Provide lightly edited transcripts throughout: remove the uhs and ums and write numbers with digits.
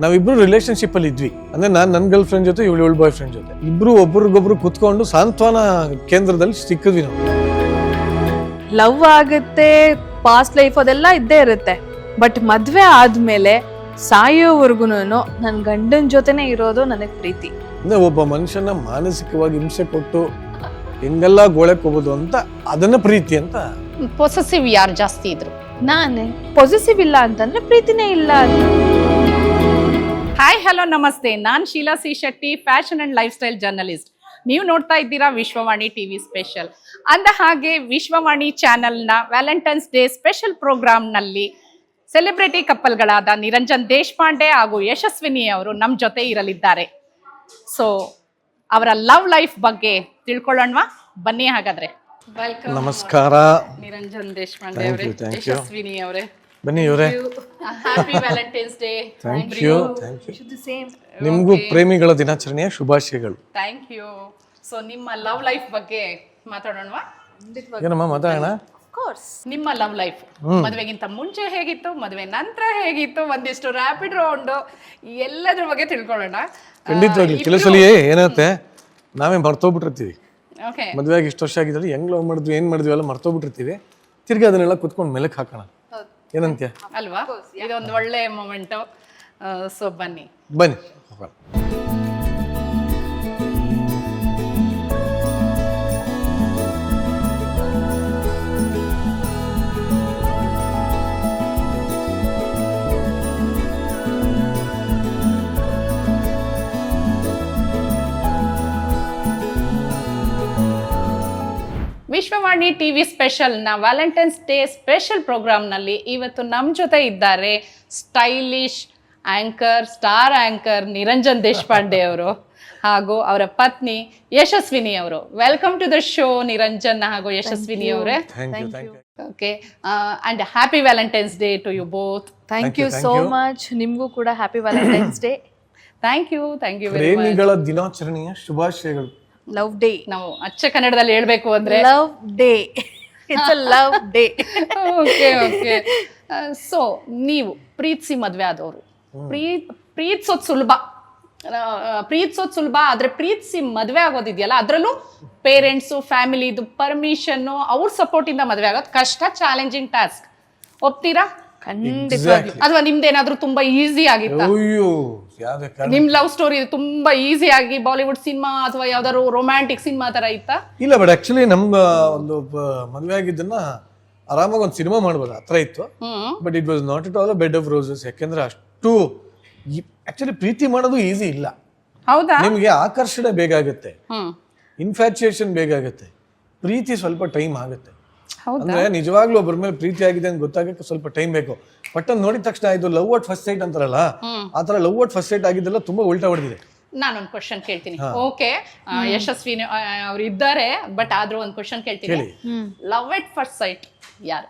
ನಾವಿಬ್ರು ರಿಲೇಶನ್ಶಿಪ್ ಅಲ್ಲಿ ಇದ್ವಿ. ಅಂದ್ರೆ ನಾನು ನನ್ನ ಗರ್ಲ್ ಫ್ರೆಂಡ್ ಜೊತೆ ಇವಳು ಬಾಯ್ ಫ್ರೆಂಡ್ ಜೊತೆ ಇಬ್ರು ಒಬ್ರಿಗೊಬ್ರು ಕುತ್ಕೊಂಡು ಸಾಂತ್ವನ ಕೇಂದ್ರದಲ್ಲಿ ಸಿಕ್ಕಿದ್ವಿ ನಾವು. ಲವ್ ಆಗುತ್ತೆ, ಪಾಸ್ಟ್ ಲೈಫ್ ಅದೆಲ್ಲ ಇದ್ದೇ ಇರುತ್ತೆ. ಬಟ್ ಮದ್ವೆ ಆದ್ಮೇಲೆ ಸಾಯೋವರ್ಗು ನನ್ನ ಗಂಡನ ಜೊತೆನೆ ಇರೋದು ನನಗೆ ಪ್ರೀತಿ. ಅಂದ್ರೆ ಒಬ್ಬ ಮನುಷ್ಯನ ಮಾನಸಿಕವಾಗಿ ಹಿಂಸೆ ಕೊಟ್ಟು ಹೆಂಗೆಲ್ಲ ಗೋಳಕ್ ಹೋಗೋದು ಅಂತ ಅದನ್ನ ಪ್ರೀತಿ ಅಂತ. ಪೊಸೆಸಿವ್ ಯಾರು ಜಾಸ್ತಿ ಇದ್ರು? ನಾನೇ. ಪೊಸೆಸಿವ್ ಇಲ್ಲ ಅಂತಂದ್ರೆ ಪ್ರೀತಿನೇ ಇಲ್ಲ ಅಂತ. ಹಾಯ್ ಹಲೋ ನಮಸ್ತೆ, ನಾನು Sheela C Shetty, fashion and lifestyle journalist. ನೀವು ನೋಡ್ತಾ ಇದ್ದೀರಾ ವಿಶ್ವವಾಣಿ ಟಿವಿ ಸ್ಪೆಷಲ್. ಅಂದ ಹಾಗೆ ವಿಶ್ವವಾಣಿ ಚಾನೆಲ್ನ ವ್ಯಾಲೆಂಟೈನ್ಸ್ ಡೇ ಸ್ಪೆಷಲ್ ಪ್ರೋಗ್ರಾಮ್ನಲ್ಲಿ ಸೆಲೆಬ್ರಿಟಿ ಕಪ್ಪಲ್ಗಳಾದ ನಿರಂಜನ್ ದೇಶಪಾಂಡೆ ಹಾಗೂ ಯಶಸ್ವಿನಿ ಅವರು ನಮ್ಮ ಜೊತೆ ಇರಲಿದ್ದಾರೆ. ಸೊ ಅವರ ಲವ್ ಲೈಫ್ ಬಗ್ಗೆ ತಿಳ್ಕೊಳ್ಳೋಣವಾ? ಬನ್ನಿ ಹಾಗಾದ್ರೆ. ವೆಲ್ಕಮ್. ನಮಸ್ಕಾರ ನಿರಂಜನ್ ದೇಶಪಾಂಡೆ ಅವರೇ, ಯಶಸ್ವಿನಿ ಅವರೇ, ಬನ್ನಿ ಇವರೇ. Happy Valentine's day. Thank you. ನಿಮ್ಗೂ ಪ್ರೇಮಿಗಳ ದಿನಾಚರಣೆಯ ಶುಭಾಶಯಗಳು. Thank you. ಸೊ ನಿಮ್ಮ ಲವ್ ಲೈಫ್ ಬಗ್ಗೆ ಮಾತಾಡೋಣವಾ? ಏನಮ್ಮ ಮಾತಾಡೋಣ? ನಿಮ್ಮ ಲವ್ ಲೈಫ್ ಮದುವೆಗಿಂತ ಮುಂಚೆ ಹೇಗಿತ್ತು, ಮದುವೆ ನಂತರ ಹೇಗಿತ್ತು, ಒಂದಿಷ್ಟು ರ್ಯಾಪಿಡ್ ರೌಂಡ್ ಎಲ್ಲದ್ರ ಬಗ್ಗೆ ತಿಳ್ಕೊಳ್ಳೋಣ. ಖಂಡಿತವಾಗ್ಲಿ. ಕೆಲವು ಸಲ ಏನಾಗುತ್ತೆ, ನಾವೇ ಮರ್ತೋಗ್ಬಿಟ್ಟಿರ್ತೀವಿ. ಓಕೆ, ಮದುವೆ ಆಗಿ ಇಷ್ಟು ವರ್ಷ ಆಗಿದ್ರಲ್ಲಿ ಹೆಂಗ್ ಲವ್ ಮಾಡಿದ್ವಿ, ಏನ್ ಮಾಡಿದ್ವಿ ಎಲ್ಲ ಮರ್ತೋಗ್ಬಿಟ್ಟಿರ್ತೀವಿ. ತಿರ್ಗಿ ಅದನ್ನೆಲ್ಲ ಕುತ್ಕೊಂಡು ಮೆಲಕ್ ಹಾಕೋಣ, ಏನಂತ್ಯ? ಅಲ್ವಾ? ಇದೊಂದು ಒಳ್ಳೆ ಮೊಮೆಂಟು. ಸೊ ಬನ್ನಿ ಬನ್ನಿ. ವಿಶ್ವವಾಣಿ ಟಿವಿ ಸ್ಪೆಷಲ್ನ ವ್ಯಾಲೆಂಟೈನ್ಸ್ ಡೇ ಸ್ಪೆಷಲ್ ಪ್ರೋಗ್ರಾಮ್ನಲ್ಲಿ ಇವತ್ತು ನಮ್ಮ ಜೊತೆ ಇದ್ದಾರೆ stylish anchor, star anchor Niranjan Deshpande ಅವರು ಹಾಗೂ ಅವರ ಪತ್ನಿ ಯಶಸ್ವಿನಿ ಅವರು. Welcome to the show Niranjan ಹಾಗೂ ಯಶಸ್ವಿನಿ ಅವರೇ. Okay, and happy Valentine's day to you both. Thank you so much. ನಿಮ್ಗೂ ಕೂಡ happy Valentine's day. Thank you very much. ಪ್ರೇಮಿಗಳ ದಿನಾಚರಣೆಯ ಶುಭಾಶಯಗಳು. Love day. ನಾವು ಅಚ್ಚ ಕನ್ನಡದಲ್ಲಿ ಹೇಳ್ಬೇಕು ಅಂದ್ರೆ love day. It's a love day. Okay okay. So ನೀವು ಪ್ರೀತಿಸಿ ಮದ್ವೆ ಆದವರು. ಪ್ರೀತಿಸೋದು ಸುಲಭ, ಆದ್ರೆ ಪ್ರೀತಿಸಿ ಮದ್ವೆ ಆಗೋದಿದೆಯಲ್ಲ, ಅದ್ರಲ್ಲೂ ಪೇರೆಂಟ್ಸು, ಫ್ಯಾಮಿಲಿದು ಪರ್ಮಿಷನ್, ಅವ್ರ ಸಪೋರ್ಟ್ ಇಂದ ಮದ್ವೆ ಆಗೋದು ಕಷ್ಟ, ಚಾಲೆಂಜಿಂಗ್ ಟಾಸ್ಕ್. ಒಪ್ತೀರಾ? ಖಂಡಿತವಾಗಿ. ಅಥವಾ ನಿಮ್ದೇನಾದ್ರೂ ತುಂಬಾ ಈಸಿ ಆಗಿತ್ತಾ? ನಿಮ್ ಲವ್ ಸ್ಟೋರಿ ತುಂಬಾ ಈಸಿ ಆಗಿ ಬಾಲಿವುಡ್ ಸಿನಿಮಾ ಅಥವಾ ಯಾವ್ದಾದ್ರು ರೊಮ್ಯಾಂಟಿಕ್ ಸಿನಿಮಾ ತರ ಇತ್ತಾ? ಇಲ್ಲ, ಬಟ್ ಆಕ್ಚುಲಿ ನಮ್ ಒಂದು ಮದುವೆ ಆಗಿದ್ದನ್ನ ಆರಾಮಾಗಿ ಒಂದು ಸಿನಿಮಾ ಮಾಡ್ಬೋದು, ಹತ್ರ ಇತ್ತು. But it was not it all a bed of roses. ಯಾಕೆಂದ್ರೆ ಅಷ್ಟು ಆಕ್ಚುಲಿ ಪ್ರೀತಿ ಮಾಡೋದು ಈಸಿ ಇಲ್ಲ. ಹೌದಾ? ನಿಮ್ಗೆ ಆಕರ್ಷಣೆ ಬೇಕಾಗುತ್ತೆ, ಇನ್ಫ್ಯಾಚುಯೇಷನ್ ಬೇಕಾಗುತ್ತೆ, ಪ್ರೀತಿ ಸ್ವಲ್ಪ ಟೈಮ್ ಆಗುತ್ತೆ. ಅಂದ್ರೆ ನಿಜವಾಗ್ಲೂ ಒಬ್ಬರ ಮೇಲೆ ಪ್ರೀತಿ ಆಗಿದೆ ಅಂತ ಗೊತ್ತಾಗಕ್ಕೆ ಸ್ವಲ್ಪ ಟೈಮ್ ಬೇಕು. ಬಟ್ ನೋಡಿದ ತಕ್ಷಣ ಇದು ಲವ್ ಅಟ್ ಫಸ್ಟ್ ಸೈಟ್ ಅಂತಾರಲ್ಲ, ಆತರ ಲವ್ ಅಟ್ ಫಸ್ಟ್ ಸೈಟ್ ಆಗಿದ್ದೆಲ್ಲ ತುಂಬಾ ಉಲ್ಟಾ ಹೊಡೆದಿದೆ. ನಾನೊಂದು ಕ್ವಶನ್ ಕೇಳ್ತೀನಿ. ಓಕೆ, ಯಶಸ್ವಿನಿ ಅವ್ರು ಇದ್ದಾರೆ, ಬಟ್ ಆದ್ರೂ ಒಂದು ಕ್ವಶನ್ ಕೇಳ್ತೀನಿ. ಲವ್ ಎಟ್ ಫಸ್ಟ್ ಸೈಟ್ ಯಾರು?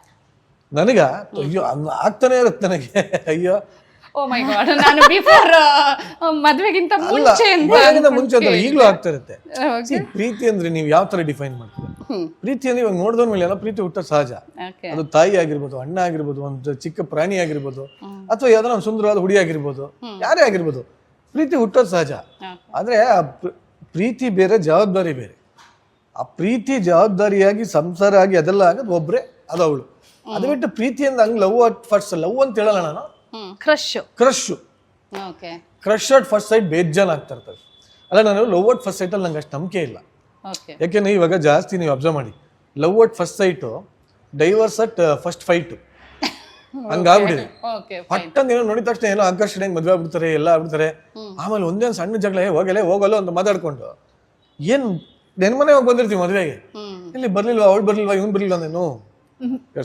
ನನಗ ಅಯ್ಯೋ ಆಗ್ತಾನೆ ಇರುತ್ತೆ ನನಗೆ. ಅಯ್ಯೋ ಓ ಮೈ ಗಾಡ್, ನಾನು ಬಿಫೋರ್ ಮದ್ವೆಗಿಂತ ಮುಂಚೆ ಮುಂಚೆ ಈಗಲೂ ಆಗ್ತಾ ಇರುತ್ತೆ. ಪ್ರೀತಿ ಅಂದ್ರೆ ನೀವು ಯಾವ ತರ ಡಿಫೈನ್ ಮಾಡ್ತೀರಾ? ಪ್ರೀತಿ ಅಂದ್ರೆ ಇವಾಗ ನೋಡಿದ ಮೇಲೆ ಎಲ್ಲ ಪ್ರೀತಿ ಹುಟ್ಟ ಸಹಜ. ಅದು ತಾಯಿ ಆಗಿರ್ಬೋದು, ಅಣ್ಣ ಆಗಿರ್ಬೋದು, ಒಂದು ಚಿಕ್ಕ ಪ್ರಾಣಿ ಆಗಿರ್ಬೋದು, ಅಥವಾ ಯಾವ್ದಾರ ಒಂದು ಸುಂದರವಾದ ಹುಡಿ ಆಗಿರ್ಬೋದು, ಯಾರೇ ಆಗಿರ್ಬೋದು, ಪ್ರೀತಿ ಹುಟ್ಟೋದು ಸಹಜ. ಆದ್ರೆ ಆ ಪ್ರೀತಿ ಬೇರೆ, ಜವಾಬ್ದಾರಿ ಬೇರೆ. ಆ ಪ್ರೀತಿ ಜವಾಬ್ದಾರಿಯಾಗಿ ಸಂಸಾರ ಆಗಿ ಅದೆಲ್ಲ ಆಗೋದು ಒಬ್ರೆ, ಅದು ಅವಳು. ಅದು ಬಿಟ್ಟು ಪ್ರೀತಿ ಅಂದ್ರೆ ಹಂಗ್ ಲವ್ ಅಟ್ ಫಸ್ಟ್, ಲವ್ ಅಂತ ಹೇಳಲ್ಲ ನಾನು, ಕ್ರಶ್ ಅಟ್ ಫಸ್ಟ್ ಸೈಟ್ ಬೇಜಾನ್ ಆಗ್ತಾ ಇರ್ತದೆ. ಅಲ್ಲ, ನಾನು ಲವ್ ಅಟ್ ಫಸ್ಟ್ ಸೈಟ್ ಅಲ್ಲಿ ನಂಗೆ ಅಷ್ಟು ನಂಬಿಕೆ ಇಲ್ಲ. ಯಾಕೆಂದ್ರೆ ಇವಾಗ ಜಾಸ್ತಿ ನೀವು ಅಬ್ಸರ್ವ್ ಮಾಡಿ, love at first sight divorce at first fight ಹಂಗಾಗ್ಬಿಟ್ಟಿದೆ. ಪಟ್ಟಂದ ಏನೋ ನೋಡಿದ ತಕ್ಷಣ ಏನೋ ಆಕರ್ಷಣೆ ಮದ್ವೆ ಆಗ್ಬಿಡ್ತಾರೆ, ಎಲ್ಲ ಆಗ್ಬಿಡ್ತಾರೆ. ಆಮೇಲೆ ಒಂದೇ ಒಂದು ಸಣ್ಣ ಜಗಳ ಹೋಗಲ್ಲ ಅಂತ ಮಾತಾಡ್ಕೊಂಡು ಏನ್ ನೆನ್ಮನೆ ಹೋಗಿ ಬಂದಿರ್ತೀವಿ ಮದ್ವೆಗೆ, ಇಲ್ಲಿ ಬರ್ಲಿಲ್ವಾ, ಅವಳು ಬರ್ಲಿಲ್ವಾ, ಇವ್ನು ಬರ್ಲಿಲ್ವಾ, ಅಂದೇನು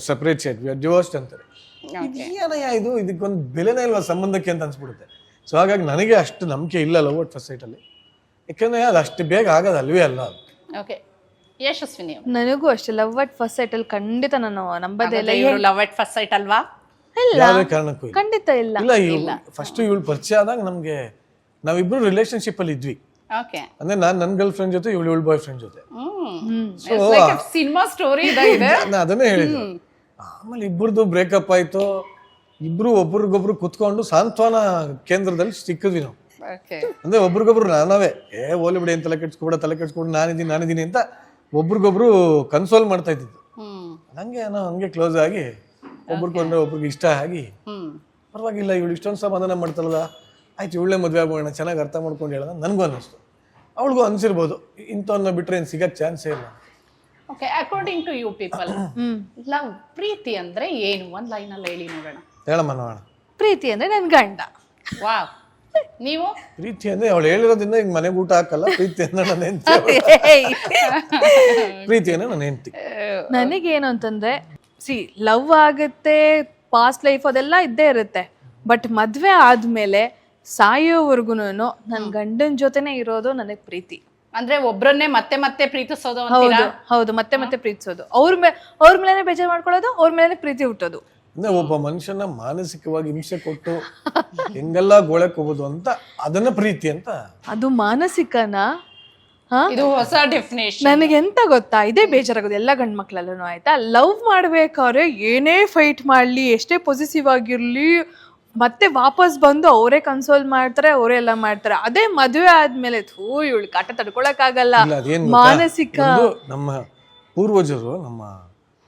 separate site, we are divorced ಅಂತಾರೆ. ಏನಯ್ಯ ಇದು, ಇದಕ್ಕೊಂದು ಬೆಲೆನೇ ಇಲ್ವಾ ಸಂಬಂಧಕ್ಕೆ ಅಂತ ಅನ್ಸ್ಬಿಡುತ್ತೆ. ಸೊ ಹಾಗಾಗಿ ನನಗೆ ಅಷ್ಟು ನಂಬಿಕೆ ಇಲ್ಲ ಲವ್ ಅಟ್ ಫಸ್ಟ್ ಸೈಟ್ ಅಲ್ಲಿ. ಯಾಕಂದ್ರೆ ಅದು ಅಷ್ಟು ಬೇಗ ಆಗೋದು ಅಲ್ವೇ ಅಲ್ಲ. ಯಶಸ್ವಿನಿ ನನಗೂ ಅಷ್ಟೇ, ಲವ್ ಅಟ್ ಫಸ್ಟ್ ಸೈಟ್ ಅಲ್ಲಿ ಖಂಡಿತ ನಾನು ನಂಬದೇ ಇಲ್ಲ. ಲವ್ ಅಟ್ ಫಸ್ಟ್ ಸೈಟ್ ಅಲ್ವಾ? ಯಾವುದೇ ಕಾರಣಕ್ಕೂ ಖಂಡಿತ ಇಲ್ಲ. ಇಲ್ಲ, ಫಸ್ಟ್ ಇವಳು ಪರಿಚಯ ಆದಾಗ ನಮ್ಗೆ ನಾವಿಬ್ರು ರಿಲೇಶನ್ಶಿಪ್ ಅಲ್ಲಿ ಇದ್ವಿ. ಅಂದ್ರೆ ನಾನು ನನ್ನ ಗರ್ಲ್ ಫ್ರೆಂಡ್ ಜೊತೆ ಇವಳು ಬಾಯ್ ಫ್ರೆಂಡ್ ಜೊತೆ ಸಿನಿಮಾ ಸ್ಟೋರಿ ಅದನ್ನೇ ಹೇಳಿದ್ರು. ಆಮೇಲೆ ಇಬ್ಬರದು ಬ್ರೇಕಪ್ ಆಯ್ತು. ಇಬ್ರು ಒಬ್ರಿಗೊಬ್ರು ಕುತ್ಕೊಂಡು ಸಾಂತ್ವನ ಕೇಂದ್ರದಲ್ಲಿ ಸಿಕ್ಕಿದ್ವಿ ನಾವು. ಓಕೆ. ಅಂದ್ರೆ ಒಬ್ರಿಗೊಬ್ರು ನಾವೇ ಓಲಿ ಬಿಡಿ ಅಂತ ತಲೆ ಕೆಡ್ಸ್ಕೊಂಡು ನಾನಿದ್ದೀನಿ ಅಂತ ಒಬ್ರಿಗೊಬ್ರು ಕನ್ಸೋಲ್ ಮಾಡ್ತಾ ಇದ್ದಿದ್ದು. ಹಂಗೆ ನಾವು ಹಂಗೆ ಕ್ಲೋಸ್ ಆಗಿ ಒಬ್ರಿಗೆ ಇಷ್ಟ ಆಗಿ ಪರವಾಗಿಲ್ಲ ಇವಳು ಇಷ್ಟೊಂದು ಸಮಾಧಾನ ಮಾಡ್ತಾರಲ್ಲ, ಆಯ್ತು ಇವಳೇ ಮದುವೆ ಆಗೋಣ, ಚೆನ್ನಾಗಿ ಅರ್ಥ ಮಾಡ್ಕೊಂಡು ಹೇಳೋಣ ನನಗೂ ಅನ್ನಿಸ್ತು. ಅವಳಿಗೂ ಅನ್ಸಿರ್ಬೋದು, ಇಂಥವನ್ನ ಬಿಟ್ರೆ ಏನು ಸಿಗಕ್ಕೆ ಚಾನ್ಸೇ ಇಲ್ಲ. Okay, according to you people, love ಪ್ರೀತಿ ಅಂದ್ರೆ ಏನು? ಒಂದ್ ಲೈನ್ ಅಲ್ಲಿ ಹೇಳಿ ನೋಡೋಣ. ಹೇಳಮ್ಮ ನೋಡೋಣ. ಪ್ರೀತಿ ಅಂದ್ರೆ ನನ್ ಗಂಡ. ವಾವ್. ನೀವು? ಪ್ರೀತಿ ಅಂದ್ರೆ ಅವಳು ಹೇಳಿರೋದ್ರಿಂದ ಈಗ ಮನೆಗೆ ಊಟ ಹಾಕಲ್ಲ, ಪ್ರೀತಿ ಅಂದ್ರೆ ನನ್ನ ಹೆಂಡತಿ. ಪ್ರೀತಿ ಅಂದ್ರೆ ನನ್ನ ಹೆಂಡತಿ. ನನಗೇನು ಅಂತಂದ್ರೆ ಲವ್ ಆಗುತ್ತೆ, ಪಾಸ್ಟ್ ಲೈಫ್ ಅದೆಲ್ಲ ಇದ್ದೇ ಇರುತ್ತೆ. ಬಟ್ ಮದ್ವೆ ಆದ್ಮೇಲೆ ಸಾಯೋವರ್ಗುನು ನನ್ ಗಂಡನ ಜೊತೆನೆ ಇರೋದು ನನಗ್ ಪ್ರೀತಿ. ಅಂದ್ರೆ ಒಬ್ರನ್ನೇ ಮತ್ತೆ ಮತ್ತೆ ಪ್ರೀತಿಸೋದು ಹೌದು ಹೌದು, ಮತ್ತೆ ಪ್ರೀತಿಸೋದು, ಅವ್ರ ಮೇಲೆ ಬೇಜಾರು ಮಾಡ್ಕೊಳ್ಳೋದು, ಅವ್ರ ಮೇಲೆ ಪ್ರೀತಿ ಹುಟ್ಟೋದು. ಅಂದ್ರೆ ಒಬ್ಬ ಮನುಷ್ಯನ ಮಾನಸಿಕವಾಗಿ ಹಿಂಸೆ ಕೊಟ್ಟು ಹೆಂಗೆಲ್ಲ ಗೋಳಕ್ ಹೋಗೋದು ಅಂತ ಅದನ್ನ ಪ್ರೀತಿ ಅಂತ. ಅದು ಮಾನಸಿಕನಾ? ಇದು ಹೊಸ ಡೆಫಿನೇಷನ್. ನನಗೆ ಎಂತ ಗೊತ್ತಾ, ಇದೇ ಬೇಜಾರಾಗೋದು ಎಲ್ಲ ಗಂಡ್ ಮಕ್ಳಲ್ಲೂ ಆಯ್ತಾ. ಲವ್ ಮಾಡ್ಬೇಕಾದ್ರೆ ಏನೇ ಫೈಟ್ ಮಾಡ್ಲಿ, ಎಷ್ಟೇ ಪೊಸಿಟಿವ್ ಆಗಿರ್ಲಿ, ಮತ್ತೆ ವಾಪಸ್ ಬಂದು ಅವರೇ ಕನ್ಸೋಲ್ ಮಾಡ್ತಾರೆ, ಅವರೇ ಎಲ್ಲ ಮಾಡ್ತಾರೆ. ಅದೇ ಮದುವೆ ಆದ್ಮೇಲೆ ಇವಳು ಕಾಟ ತಡ್ಕೊಳಕ್ ಆಗಲ್ಲ. ಮಾನಸಿಕ. ನಮ್ಮ ಪೂರ್ವಜರು, ನಮ್ಮ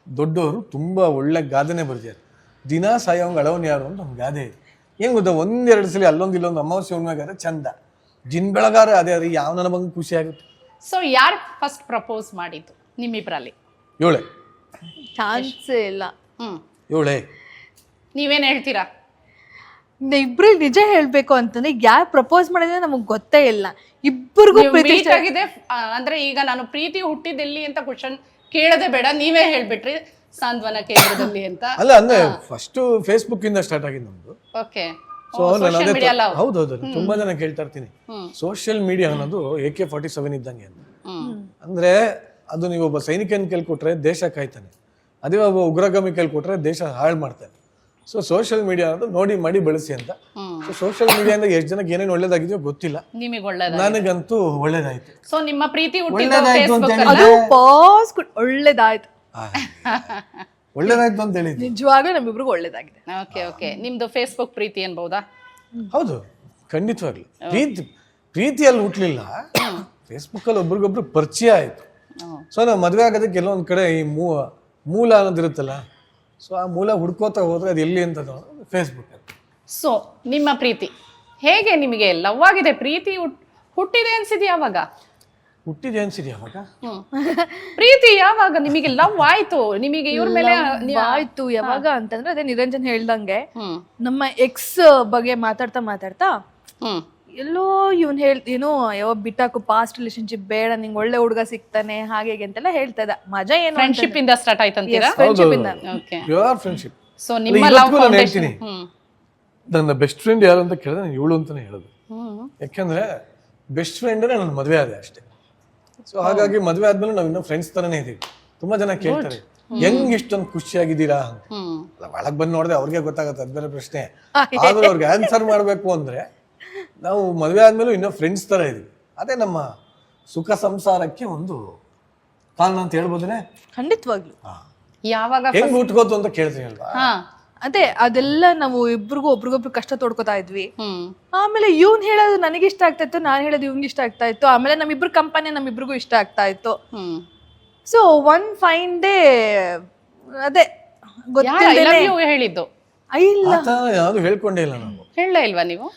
ದೊಡ್ಡವರು ತುಂಬಾ ಒಳ್ಳೆ ಗಾದೆನೆ ಬರ್ದಿದ್ದಾರೆ. ದಿನ ಸಾಯೋಂಗ್ ಅಳವನ್ ಯಾರು ಅಂತ ಒಂದು ಗಾದೆ ಇದೆ. ಏನ್ ಗೊತ್ತಾ, ಒಂದೆರಡು ಸಲ ಅಲ್ಲೊಂದು ಇಲ್ಲೊಂದು ಅಮಾವಾಸ್ಯೆ ಹುಣ್ಣಿಮೆಗಾದ್ರೆ ಚಂದ, ಜಿನ್ ಬೆಳಗಾರ ಅದೇ ಅದು ಯಾವ ನನ್ನ ಬಂದು ಖುಷಿ ಆಗುತ್ತೆ. ಸೊ ಯಾರು ಫಸ್ಟ್ ಪ್ರಪೋಸ್ ಮಾಡಿದ್ದು ನಿಮ್ಮಿಬ್ರಲ್ಲಿ? ಇವಳೆ. ಚಾನ್ಸೇ ಇಲ್ಲ. ಇವಳೆ. ನೀವೇನ್ ಹೇಳ್ತೀರಾ? ಇಬ್ರು ನಿಜ ಹೇಳ್ಬೇಕು ಅಂತಂದ್ರೆ ಯಾರು ಪ್ರಪೋಸ್ ಮಾಡಿದ್ರೆ ನಮಗ್ ಗೊತ್ತೇ ಇಲ್ಲ. ಇಬ್ಬರಿಗೂ ಪ್ರೀತಿ ಆಗಿದೆ ಅಂದ್ರೆ ಈಗ ನಾನು ಪ್ರೀತಿ ಹುಟ್ಟಿದೆಲ್ಲಿ ಅಂತ ಕ್ವಶನ್ ಕೇಳದೆ ಬೇಡ, ನೀವೇ ಹೇಳ್ಬಿಟ್ರಿ ಸಾಂತ್ವನ ಕೇಂದ್ರದಲ್ಲಿ ಅಂತ. ಅಲ್ಲ ಅಂದ್ರೆ ಫಸ್ಟ್ ಫೇಸ್ಬುಕ್ ಇಂದ ಸ್ಟಾರ್ಟ್ ಆಗಿದ್ದು ನಮ್ದು. ಓಕೆ. ಸೊ ಹೌದೌದು, ತುಂಬಾ ಜನ ಕೇಳ್ತಾ ಇರ್ತೀನಿ, ಸೋಷಿಯಲ್ ಮೀಡಿಯಾ ಅನ್ನೋದು AK-47 ಇದ್ದಂಗೆ ಅಂತ. ಅಂದ್ರೆ ಅದು ನೀವು ಒಬ್ಬ ಸೈನಿಕನ ಕೇಳ್ಕೊಟ್ರೆ ದೇಶ ಕಾಯ್ತಾನೆ, ಅದೇ ಒಬ್ಬ ಉಗ್ರಗಾಮಿ ಕೇಳ್ಕೊಟ್ರೆ ದೇಶ ಹಾಳು ಮಾಡ್ತಾನೆ. ಸೊ ಸೋಷಿಯಲ್ ಮೀಡಿಯಾ ಅನ್ನೋದು ನೋಡಿ ಮಾಡಿ ಬೆಳೆಸಿ ಅಂತ. ಸೊ ಸೋಷಿಯಲ್ ಮೀಡಿಯಾದಿಂದ ಎಷ್ಟು ಜನಕ್ಕೆ ಏನೇನು ಒಳ್ಳೇದಾಗಿದೆಯೋ ಗೊತ್ತಿಲ್ಲ, ನಿಮಗೆ ಒಳ್ಳೇದ, ನನಗಂತೂ ಒಳ್ಳೇದಾಯ್ತು. ಸೊ ನಿಮ್ಮ ಪ್ರೀತಿ ಒಳ್ಳೇದಾಯ್ತು ಅಂತ ಒಳ್ಳೇದಾಯ್ತು ಒಳ್ಳೇದಾಯ್ತು ಅಂತ ಹೇಳಿ ನಿಜವಾಗ್ಲೂ ನಮ್ಮಿಬ್ರಿಗೂ ಒಳ್ಳೇದಾಗಿದೆ. ಓಕೆ. ನಿಮ್ದು ಫೇಸ್ಬುಕ್ ಪ್ರೀತಿ ಅನ್ಬಹುದಾ? ಹೌದು, ಖಂಡಿತವಾಗ್ಲಿ. ಪ್ರೀತಿಯಲ್ಲಿ ಹುಟ್ಲಿಲ್ಲ, ಫೇಸ್ಬುಕ್ ಅಲ್ಲಿ ಒಬ್ರಿಗೊಬ್ರು ಪರಿಚಯ ಆಯ್ತು. ಸೊ ನಾವು ಮದುವೆ ಆಗೋದಕ್ಕೆ ಕೆಲವೊಂದ್ ಕಡೆ ಈ ಮೂಲ ಅನ್ನೋದಿರುತ್ತಲ್ಲ, ಸೊ ಆ ಮೂಲ ಹುಡ್ಕೋತಾ ಹೋದ್ರೆ ಅದು ಎಲ್ಲಿ ಅಂತ ಫೇಸ್ಬುಕ್. ಸೊ ನಿಮ್ಮ ಪ್ರೀತಿ ಹೇಗೆ? ನಿಮಗೆ ಲವ್ ಆಗಿದೆ, ಪ್ರೀತಿ ಹುಟ್ಟಿದೆ ಅನ್ಸಿದ್ಯಾ ಅವಾಗ? ಹುಟ್ಟಿದೆ ಅನ್ಸಿದ್ಯಾ ಅವಾಗ? ಪ್ರೀತಿ ಯಾವಾಗ ನಿಮಗೆ ಲವ್ ಆಯ್ತು? ನಿಮಗೆ ಇವ್ರ ಮೇಲೆ ಆಯ್ತು ಯಾವಾಗ ಅಂತಂದ್ರೆ, ಅದೇ ನಿರಂಜನ್ ಹೇಳ್ದಂಗೆ ನಮ್ಮ ಎಕ್ಸ್ ಬಗ್ಗೆ ಮಾತಾಡ್ತಾ ಎಲ್ಲೋ ಇವನ್ ಏನೋ ಯಾವ ಬಿಟ್ಟಾಕು, ಪಾಸ್ಟ್ ರಿಲೇಶನ್ಶಿಪ್ ಬೇಡ, ನಿಂಗೆ ಒಳ್ಳೆ ಹುಡುಗ ಸಿಗ್ತಾನೆ ಹಾಗೆ ಅಂತೆಲ್ಲ ಹೇಳ್ತಾ ಇದ್ದ. ಮಜಾ ಏನು, ಫ್ರೆಂಡ್ಶಿಪ್ ಇಂದ ಸ್ಟಾರ್ಟ್ ಆಯ್ತಂತೀರಾ? ಫ್ರೆಂಡ್ಶಿಪ್ ಇಂದ. Pure friendship. ಸೊ ನಿಮ್ಮ ಲವ್ ಹೇಳ್ತೀನಿ, ನನ್ನ ಬೆಸ್ಟ್ ಫ್ರೆಂಡ್ ಯಾರು ಅಂತ ಕೇಳಿದ್ರೆ ನಾನು ಇವಳು ಅಂತಾನೆ ಹೇಳೋದು. ಯಾಕಂದ್ರೆ ಬೆಸ್ಟ್ ಫ್ರೆಂಡ್ ನನ್ನ ಮದುವೆ ಆದೆ ಅಷ್ಟೇ. ಸೊ ಹಾಗಾಗಿ ಮದುವೆ ಆದ್ಮೇಲೆ ನಾವ್ ಇನ್ನೂ ಫ್ರೆಂಡ್ಸ್ ತರನೇ ಇದೀವಿ. ತುಂಬಾ ಜನ ಕೇಳ್ತಾರೆ ಹೆಂಗ್ ಇಷ್ಟೊಂದು ಖುಷಿಯಾಗಿದ್ದೀರಾ ಅಂತ. ಒಳಗ್ ಬಂದ್ ನೋಡಿದ್ರೆ ಅವ್ರಿಗೆ ಗೊತ್ತಾಗತ್ತೆ, ಅದ್ ಬೇರೆ ಪ್ರಶ್ನೆ. ಆದ್ರೆ ಅವ್ರಿಗೆ ಆನ್ಸರ್ ಮಾಡ್ಬೇಕು ಅಂದ್ರೆ ನಾವು ಮದುವೆ ಆದ್ಮೇಲೆ ಇನ್ನೂ ಫ್ರೆಂಡ್ಸ್ ತರ ಇದೀವಿ. ಅದೇ ನಮ್ಮ ಸುಖ ಸಂಸಾರಕ್ಕೆ ಒಂದು ಕಾರಣ ಅಂತ ಹೇಳ್ಬೋದ್ರೆ. ಖಂಡಿತವಾಗ್ಲು. ಯಾವಾಗ ಹೆಂಗ್ ಹುಟ್ಕೋತು ಅಂತ ಕೇಳ್ತೀನಿ ಅಲ್ವಾ? ಅದೇ ಅದೆಲ್ಲ ನಾವು ಒಬ್ರಿಗೊಬ್ರು ಕಷ್ಟ ತೋಡ್ಕೋತಾ ಇದ್ವಿ. ಆಮೇಲೆ ಇವ್ನ್ ಹೇಳೋದು ನನಗೆ ಇಷ್ಟ ಆಗ್ತಾ ಇತ್ತು, ನಾನ್ ಹೇಳೋದು ಇವ್ನಿಗೆ ಇಷ್ಟ ಆಗ್ತಾ ಇತ್ತು. ಆಮೇಲೆ ನಮ್ಮಿಬ್ರು ಕಂಪನಿ ನಮ್ಮಿಬ್ರಿಗೂ ಇಷ್ಟ ಆಗ್ತಾ ಇತ್ತು. ಸೊ ಒನ್ ಫೈನ್ ಡೇ ಅದೇ ಹೇಳಿದ್ದು ಇಲ್ಲ, ಯಾವ್ದು ಹೇಳ್ಕೊಂಡೇ ಇಲ್ಲ ನಾವು. ಹೇಳಲೇ ಇಲ್ವಾ ನೀವು?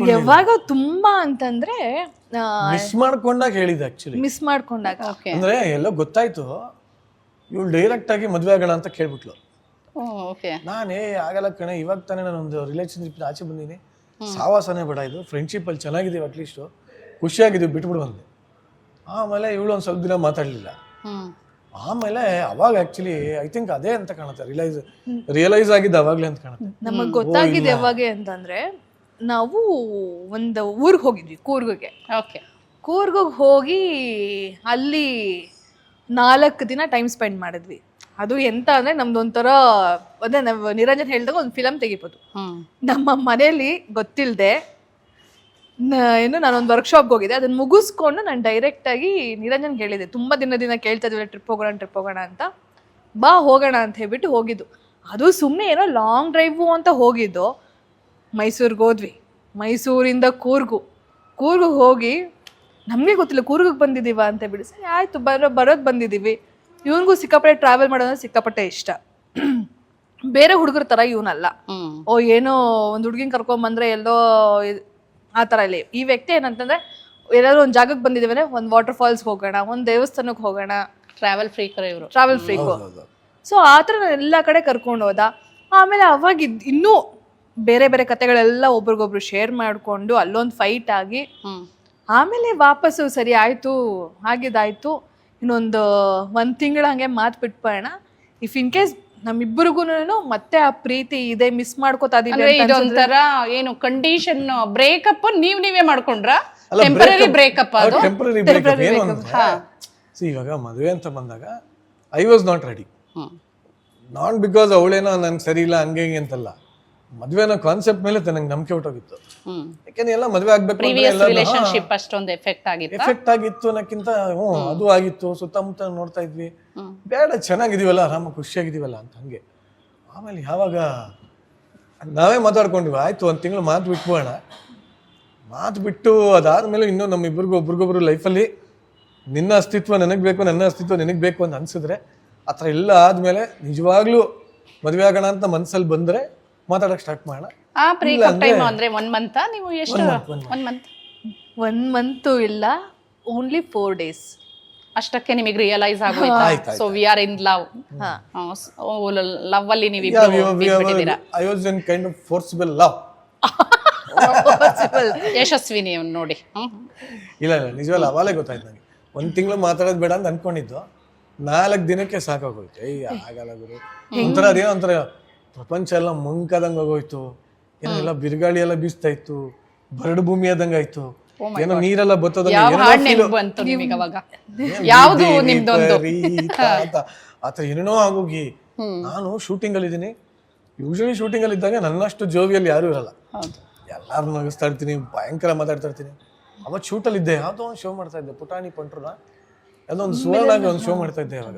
ಯಾವಾಗ ತುಂಬಾ ಅಂತಂದ್ರೆ ಮಿಸ್ ಮಾಡ್ಕೊಂಡಾಗ ಹೇಳಿದ. ಆಕ್ಚುಲಿ ಮಿಸ್ ಮಾಡ್ಕೊಂಡಾಗ ಅಂದ್ರೆ ಎಲ್ಲೋ ಗೊತ್ತಾಯ್ತು, ಇವಳು ಡೈರೆಕ್ಟ್ ಆಗಿ ಮದ್ವೆ ಆಗೋಣ ಅಂತ ಕೇಳ್ಬಿಟ್ಲು. ನಾನೇ ಆಗಲ್ಲ ಕಣೆ, ಇವಾಗ ತಾನೇ ನಾನೊಂದು ರಿಲೇಶನ್ಶಿಪ್ ಆಚೆ ಬಂದೀನಿ, ಸಾವಾಸನೆ ಬೇಡ, ಇದು ಫ್ರೆಂಡ್ಶಿಪ್ ಅಲ್ಲಿ ಚೆನ್ನಾಗಿದ್ದೀವಿ, ಅಟ್ಲೀಸ್ಟ್ ಖುಷಿಯಾಗಿದ್ದೀವಿ, ಬಿಟ್ಬಿಡು ಅಂದೆ. ಆಮೇಲೆ ಇವಳು ಒಂದ್ ಸ್ವಲ್ಪ ದಿನ ಮಾತಾಡ್ಲಿಲ್ಲ. ಆಮೇಲೆ ಅವಾಗ ಆಕ್ಚುಲಿ ಐ ಥಿಂಕ್ ಅದೇ ಅಂತ ಕಾಣುತ್ತೆ, ರಿಯಲೈಸ್ ಆಗಿದ್ದು ಅವಾಗ್ಲೇ ಅಂತ ಕಾಣುತ್ತೆ. ನಮಗ್ ಗೊತ್ತಾಗಿದೆ ಯಾವಾಗ ಅಂತಂದ್ರೆ, ನಾವು ಒಂದು ಊರಿಗೆ ಹೋಗಿದ್ವಿ, ಕೂರ್ಗ್ಗೆ. ಕೂರ್ಗ್ ಹೋಗಿ ಅಲ್ಲಿ 4 ದಿನ ಟೈಮ್ ಸ್ಪೆಂಡ್ ಮಾಡಿದ್ವಿ. ಅದು ಎಂತ ಅಂದ್ರೆ ನಮ್ದೊಂಥರ ಅದೇ ನಾವು ನಿರಂಜನ್ ಹೇಳ್ದಾಗ ಒಂದು ಫಿಲಮ್ ತೆಗಿಬೋದು. ನಮ್ಮ ಮನೇಲಿ ಗೊತ್ತಿಲ್ಲದೆ ನಾನೊಂದು ವರ್ಕ್ಶಾಪ್ಗೆ ಹೋಗಿದ್ದೆ. ಅದನ್ನ ಮುಗಿಸ್ಕೊಂಡು ನಾನು ಡೈರೆಕ್ಟ್ ಆಗಿ ನಿರಂಜನ್ ಹೇಳಿದೆ, ತುಂಬಾ ದಿನ ಕೇಳ್ತಾ ಇದ್ವಿ ಟ್ರಿಪ್ ಹೋಗೋಣ ಅಂತ, ಬಾ ಹೋಗೋಣ ಅಂತ ಹೇಳ್ಬಿಟ್ಟು ಹೋಗಿದ್ದು. ಅದು ಸುಮ್ಮನೆ ಏನೋ ಲಾಂಗ್ ಡ್ರೈವು ಅಂತ ಹೋಗಿದ್ದು. ಮೈಸೂರಿಗೆ ಹೋದ್ವಿ, ಮೈಸೂರಿಂದ ಕೂರ್ಗಿಗೆ ಹೋಗಿ ನಮಗೆ ಗೊತ್ತಿಲ್ಲ ಕೂರ್ಗಿಗೆ ಬಂದಿದ್ದೀವ ಅಂತ ಬಿಡಿ. ಸರಿ ಆಯಿತು, ಬರೋದು ಬಂದಿದ್ದೀವಿ. ಇವನಿಗೂ ಸಿಕ್ಕಾಪಟ್ಟೆ ಟ್ರಾವೆಲ್ ಮಾಡೋದಂದ್ರೆ ಸಿಕ್ಕಾಪಟ್ಟೆ ಇಷ್ಟ. ಬೇರೆ ಹುಡುಗರ ಥರ ಇವನಲ್ಲ. ಓ ಏನೋ ಒಂದು ಹುಡುಗಿನ ಕರ್ಕೊಂಬಂದ್ರೆ ಎಲ್ಲೋ ಆ ಥರ ಇಲ್ಲ. ಈ ವ್ಯಕ್ತಿ ಏನಂತಂದ್ರೆ ಎಲ್ಲಾದ್ರೂ ಒಂದು ಜಾಗಕ್ಕೆ ಬಂದಿದ್ದೀವಿ, ಒಂದು ವಾಟರ್ ಫಾಲ್ಸ್ಗೆ ಹೋಗೋಣ, ಒಂದು ದೇವಸ್ಥಾನಕ್ಕೆ ಹೋಗೋಣ, ಟ್ರಾವೆಲ್ ಫ್ರೀಕರ್ ಇವರು, ಟ್ರಾವೆಲ್ ಫ್ರೀಕು. ಸೊ ಆ ಥರ ಎಲ್ಲ ಕಡೆ ಕರ್ಕೊಂಡು ಹೋದ. ಆಮೇಲೆ ಅವಾಗ ಇನ್ನೂ ಬೇರೆ ಬೇರೆ ಕತೆಗಳೆಲ್ಲ ಒಬ್ರಿಗೊಬ್ರು ಶೇರ್ ಮಾಡಿಕೊಂಡು ಅಲ್ಲೊಂದು ಫೈಟ್ ಆಗಿ ಆಮೇಲೆ ವಾಪಸ್ಸು ಸರಿ ಆಯಿತು, ಆಗಿದ್ದಾಯ್ತು. ಇನ್ನೊಂದು 1 ತಿಂಗಳು ಹಂಗೆ ಮಾತು ಬಿಟ್ಬೋಣ. ಇಫ್ ಇನ್ ಕೇಸ್ ನಮ್ಮಿಬ್ಬರಿಗೂ ಮತ್ತೆ ಆ ಪ್ರೀತಿ ಇದೆ, ಮಿಸ್ ಮಾಡ್ಕೋತಾ ಇದೀವಿ. ಇದೊಂಥರ ಏನು ಕಂಡೀಷನ್ ಬ್ರೇಕಪ್ ನೀವೇ ಮಾಡ್ಕೊಂಡ್ರ? ಟೆಂಪರರಿ ಬ್ರೇಕಪ್ ಅದು? ಟೆಂಪರರಿ ಬ್ರೇಕಪ್ ಏನು ಅಂದ್ರೆ, ಇವಾಗ ಮದುವೆ ಅಂತ ಬಂದಾಗ I was not ready. Not because ಅವಳೇನೋ ನನ್ಗೆ ಸರಿ ಇಲ್ಲ ಹಂಗೆ ಹಿಂಗೆ ಅಂತಲ್ಲ, ಮದುವೆ ಅನ್ನೋ ಕಾನ್ಸೆಪ್ಟ್ ಮೇಲೆ ನನಗೆ ನಂಬಿಕೆ ಹೊಟ್ಟೋಗಿತ್ತು. ಯಾಕಂದ್ರೆ ಎಲ್ಲ ಮದುವೆ ಆಗ್ಬೇಕು ರಿಲೇಶನ್ಶಿಪ್ ಅಷ್ಟೊಂದು ಎಫೆಕ್ಟ್ ಆಗಿತ್ತು ಅನ್ನಕ್ಕಿಂತ ಅದು ಆಗಿತ್ತು. ಸುತ್ತಮುತ್ತ ನೋಡ್ತಾ ಇದ್ವಿ, ಬೇಡ ಚೆನ್ನಾಗಿದೀವಲ್ಲ, ಆರಾಮ ಖುಷಿಯಾಗಿದೀವಲ್ಲ ಅಂತ ಹಂಗೆ. ಆಮೇಲೆ ಯಾವಾಗ ನಾವೇ ಮಾತಾಡ್ಕೊಂಡಿವಿ, ಆಯ್ತು 1 ತಿಂಗಳು ಮಾತು ಬಿಟ್ಬೋಣ. ಮಾತು ಬಿಟ್ಟು ಅದಾದ್ಮೇಲೆ ಇನ್ನೂ ನಮ್ಮಿಬ್ಬರಿಗೂ ಒಬ್ರಿಗೊಬ್ರು ಲೈಫಲ್ಲಿ ನಿನ್ನ ಅಸ್ತಿತ್ವ ನನಗೆ ಬೇಕು, ನನ್ನ ಅಸ್ತಿತ್ವ ನಿನಗೆ ಬೇಕು ಅಂತ ಅನ್ಸಿದ್ರೆ, ಆ ಥರ ಎಲ್ಲ ಆದ್ಮೇಲೆ ನಿಜವಾಗ್ಲೂ ಮದುವೆ ಆಗೋಣ ಅಂತ ಮನ್ಸಲ್ಲಿ ಬಂದ್ರೆ ಮಾತಾಡಕ್ ಸ್ಟಾರ್ಟ್ ಮಾಡೋಣ. ಆ ಬ್ರೇಕಪ್ ಟೈಮ್ ಅಂದ್ರೆ 1 ಮಂತ್ ನೀವು ಎಷ್ಟು? 1 ಮಂತ್ ಇಲ್ಲ, ಓನ್ಲಿ 4 days ಅಷ್ಟಕ್ಕೆ ನಿಮಗೆ ರಿಯಲೈಸ್ ಆಗೋಯ್ತು. So we are in love. Love ಅಲ್ಲಿ ನೀವು ಬಿಟ್ಬಿಟ್ಟಿದ್ದೀರಾ. I was in kind of forcible love. Yashaswi ನೀವು ನೋಡಿ. ಇಲ್ಲ ನಿಜವಲ್ಲ, ಅವಾಗಲೇ ಗೊತ್ತಾಯ್ತು ನನಗೆ. 1 ತಿಂಗಳು ಮಾತಾಡೋದು ಬೇಡ ಅಂತ ಅನ್ಕೊಂಡಿದ್ದು, 4 ದಿನಕ್ಕೆ ಸಾಕಾಗೋಯ್ತು. ಆಗಲ್ಲ ಗುರು, ಒಂಥರ ಅದೇನೋ ಒಂಥರ ಪ್ರಪಂಚ ಎಲ್ಲ ಮಂಕದಂಗ ಆಗೋಯ್ತು. ಏನೆಲ್ಲ ಬಿರುಗಾಳಿ ಎಲ್ಲ ಬೀಸ್ತಾ ಇತ್ತು, ಬರಡು ಭೂಮಿ ಆದಂಗ ಆಯ್ತು, ಏನೋ ನೀರೆಲ್ಲ ಬತ್ತೋದಂಗ ಆತರ ಏನೇನೋ ಆಗೋಗಿ. ನಾನು ಶೂಟಿಂಗ್ ಅಲ್ಲಿ ಇದ್ದೀನಿ. ಯೂಶಲಿ ಶೂಟಿಂಗ್ ಅಲ್ಲಿ ಇದ್ದಾಗ ನನ್ನಷ್ಟು ಜೋವಿಯಲ್ಲಿ ಯಾರು ಇರಲ್ಲ, ಎಲ್ಲಾರು ನಗಿಸ್ತಾ ಇರ್ತೀನಿ, ಭಯಂಕರ ಮಾತಾಡ್ತಾ ಇರ್ತೀನಿ. ಅವತ್ತು ಶೂಟಲ್ಲಿ ಇದ್ದೆ, ಯಾವುದೋ ಒಂದು ಶೋ ಮಾಡ್ತಾ ಇದ್ದೆ, ಪುಟಾಣಿ ಪಂಟ್ರನ ಯಾವುದೋ ಒಂದು ಸುವರ್ಣಾಗಿ ಒಂದು ಶೋ ಮಾಡ್ತಾ ಇದ್ದೆ. ಅವಾಗ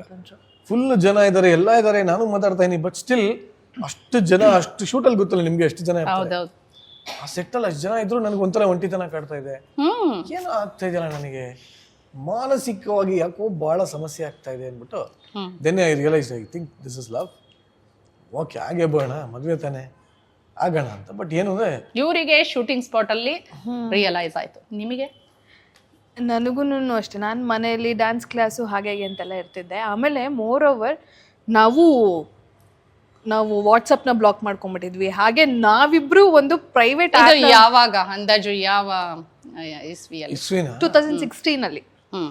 ಫುಲ್ ಜನ ಇದ್ದಾರೆ, ಎಲ್ಲ ಇದ್ದಾರೆ, ನಾನು ಮಾತಾಡ್ತಾ ಇದೀನಿ. ಬಟ್ ಸ್ಟಿಲ್ ಅಷ್ಟು ಜನ, ಅಷ್ಟು ಶೂಟಲ್ಲಿ ಗೊತ್ತಲ್ಲ ನಿಮ್ಗೆ ಎಷ್ಟು ಜನ ಇರ್ತಾರೆ. ಆ ಸೆಟ್ಟಲ್ಲಿ ಅಷ್ಟು ಜನ ಇದ್ರು ನನಗೆ ಒಂಥರ ಒಂಟಿತನ ಕಾಡ್ತಾ ಇದೆ. ಏನೋ ಆಗ್ತಾ ಇದೆಯಲ್ಲ ನನಗೆ, ಮಾನಸಿಕವಾಗಿ ಯಾಕೋ ಬಹಳ ಸಮಸ್ಯೆ ಆಗ್ತಾ ಇದೆ ಅಂದ್ಬಿಟ್ಟು then I realise, I think this is love. Okay ಹಾಗೆ ಬೋಣ, ಮದುವೆ ತಾನೆ ಆಗೋಣ ಅಂತ. ಬಟ್ ಏನು ಅಂದ್ರೆ ಇವರಿಗೆ ಶೂಟಿಂಗ್ ಸ್ಪಾಟ್ ಅಲ್ಲಿ ರಿಯಲೈಸ್ ಆಯ್ತು, ನಿಮಗೆ? ನನಗೂ ಅಷ್ಟೇ. ನಾನು ಮನೆಯಲ್ಲಿ ಡ್ಯಾನ್ಸ್ ಕ್ಲಾಸು ಹಾಗೆ ಅಂತೆಲ್ಲ ಇರ್ತಿದ್ದೆ. ಆಮೇಲೆ ಮೋರ್ ಓವರ್ ನಾವು ವಾಟ್ಸಪ್ನ ಬ್ಲಾಕ್ ಮಾಡ್ಕೊಂಡ್ಬಿಟ್ಟಿದ್ವಿ. ಹಾಗೆ ನಾವಿಬ್ರು ಒಂದು ಪ್ರೈವೇಟ್. ಯಾವಾಗ ಅಂದಾಜು ಯಾವ ಇಸ್ವಿಯಲ್ಲಿ? 2016 ಅಲ್ಲಿ,